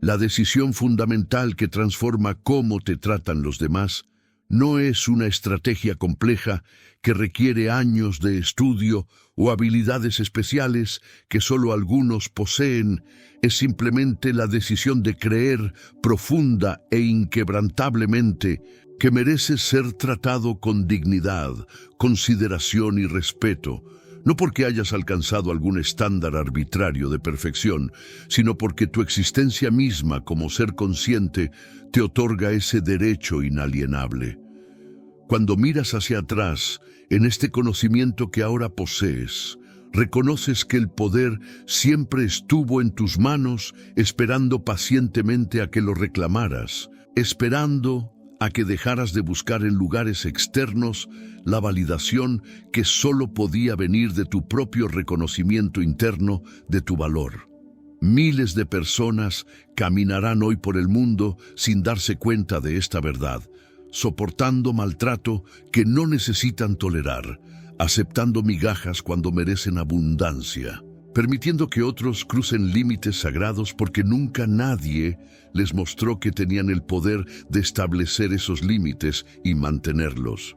La decisión fundamental que transforma cómo te tratan los demás no es una estrategia compleja que requiere años de estudio o habilidades especiales que solo algunos poseen. Es simplemente la decisión de creer profunda e inquebrantablemente que mereces ser tratado con dignidad, consideración y respeto, no porque hayas alcanzado algún estándar arbitrario de perfección, sino porque tu existencia misma como ser consciente te otorga ese derecho inalienable. Cuando miras hacia atrás, en este conocimiento que ahora posees, reconoces que el poder siempre estuvo en tus manos, esperando pacientemente a que lo reclamaras, esperando a que dejaras de buscar en lugares externos la validación que solo podía venir de tu propio reconocimiento interno de tu valor. Miles de personas caminarán hoy por el mundo sin darse cuenta de esta verdad, soportando maltrato que no necesitan tolerar, aceptando migajas cuando merecen abundancia, permitiendo que otros crucen límites sagrados porque nunca nadie les mostró que tenían el poder de establecer esos límites y mantenerlos.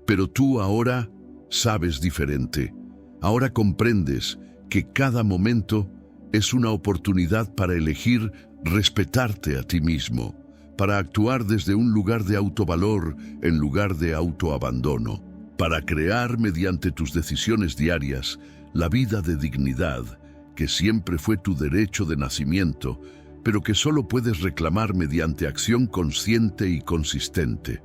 Pero tú ahora sabes diferente. Ahora comprendes que cada momento es una oportunidad para elegir respetarte a ti mismo, para actuar desde un lugar de autovalor en lugar de autoabandono, para crear mediante tus decisiones diarias la vida de dignidad que siempre fue tu derecho de nacimiento, pero que solo puedes reclamar mediante acción consciente y consistente.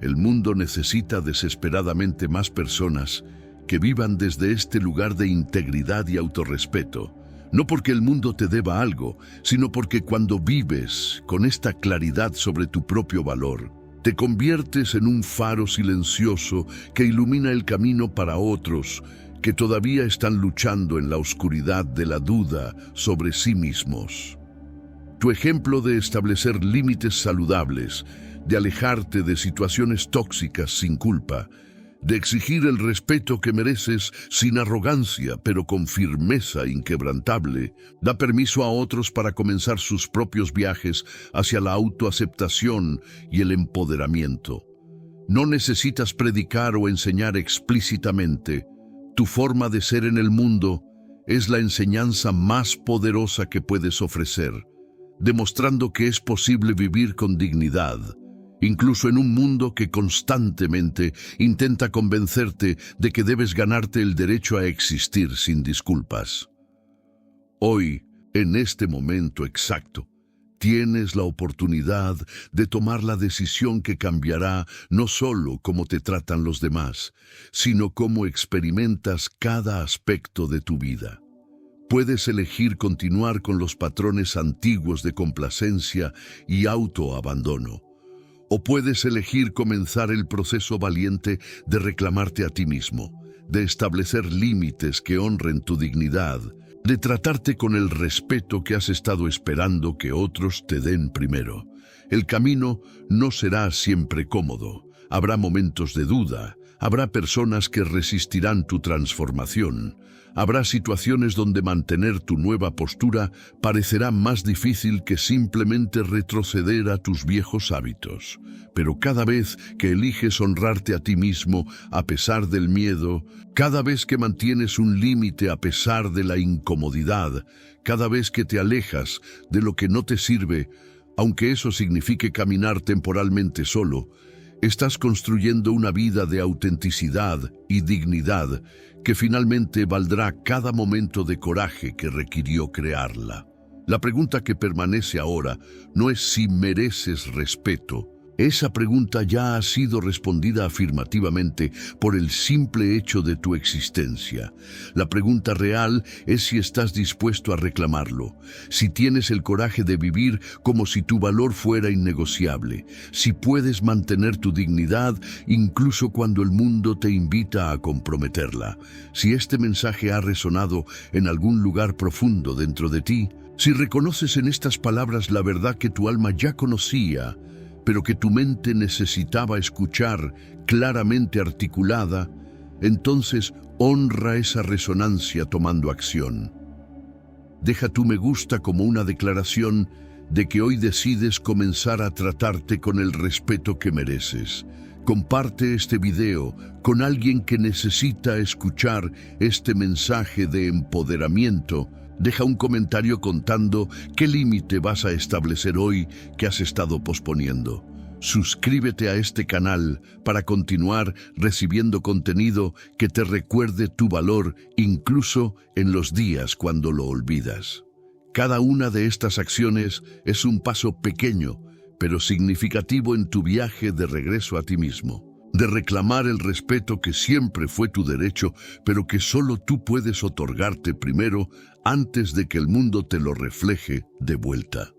El mundo necesita desesperadamente más personas que vivan desde este lugar de integridad y autorrespeto, no porque el mundo te deba algo, sino porque cuando vives con esta claridad sobre tu propio valor, te conviertes en un faro silencioso que ilumina el camino para otros que todavía están luchando en la oscuridad de la duda sobre sí mismos. Tu ejemplo de establecer límites saludables, de alejarte de situaciones tóxicas sin culpa, de exigir el respeto que mereces sin arrogancia, pero con firmeza inquebrantable, da permiso a otros para comenzar sus propios viajes hacia la autoaceptación y el empoderamiento. No necesitas predicar o enseñar explícitamente. Tu forma de ser en el mundo es la enseñanza más poderosa que puedes ofrecer, demostrando que es posible vivir con dignidad, incluso en un mundo que constantemente intenta convencerte de que debes ganarte el derecho a existir sin disculpas. Hoy, en este momento exacto, tienes la oportunidad de tomar la decisión que cambiará no solo cómo te tratan los demás, sino cómo experimentas cada aspecto de tu vida. Puedes elegir continuar con los patrones antiguos de complacencia y autoabandono, o puedes elegir comenzar el proceso valiente de reclamarte a ti mismo, de establecer límites que honren tu dignidad, de tratarte con el respeto que has estado esperando que otros te den primero. El camino no será siempre cómodo. Habrá momentos de duda, habrá personas que resistirán tu transformación, habrá situaciones donde mantener tu nueva postura parecerá más difícil que simplemente retroceder a tus viejos hábitos. Pero cada vez que eliges honrarte a ti mismo a pesar del miedo, cada vez que mantienes un límite a pesar de la incomodidad, cada vez que te alejas de lo que no te sirve, aunque eso signifique caminar temporalmente solo, estás construyendo una vida de autenticidad y dignidad que finalmente valdrá cada momento de coraje que requirió crearla. La pregunta que permanece ahora no es si mereces respeto. Esa pregunta ya ha sido respondida afirmativamente por el simple hecho de tu existencia. La pregunta real es si estás dispuesto a reclamarlo, si tienes el coraje de vivir como si tu valor fuera innegociable, si puedes mantener tu dignidad incluso cuando el mundo te invita a comprometerla. Si este mensaje ha resonado en algún lugar profundo dentro de ti, si reconoces en estas palabras la verdad que tu alma ya conocía, pero que tu mente necesitaba escuchar claramente articulada, entonces honra esa resonancia tomando acción. Deja tu me gusta como una declaración de que hoy decides comenzar a tratarte con el respeto que mereces. Comparte este video con alguien que necesita escuchar este mensaje de empoderamiento. Deja un comentario contando qué límite vas a establecer hoy que has estado posponiendo. Suscríbete a este canal para continuar recibiendo contenido que te recuerde tu valor incluso en los días cuando lo olvidas. Cada una de estas acciones es un paso pequeño, pero significativo en tu viaje de regreso a ti mismo, de reclamar el respeto que siempre fue tu derecho, pero que solo tú puedes otorgarte primero antes de que el mundo te lo refleje de vuelta.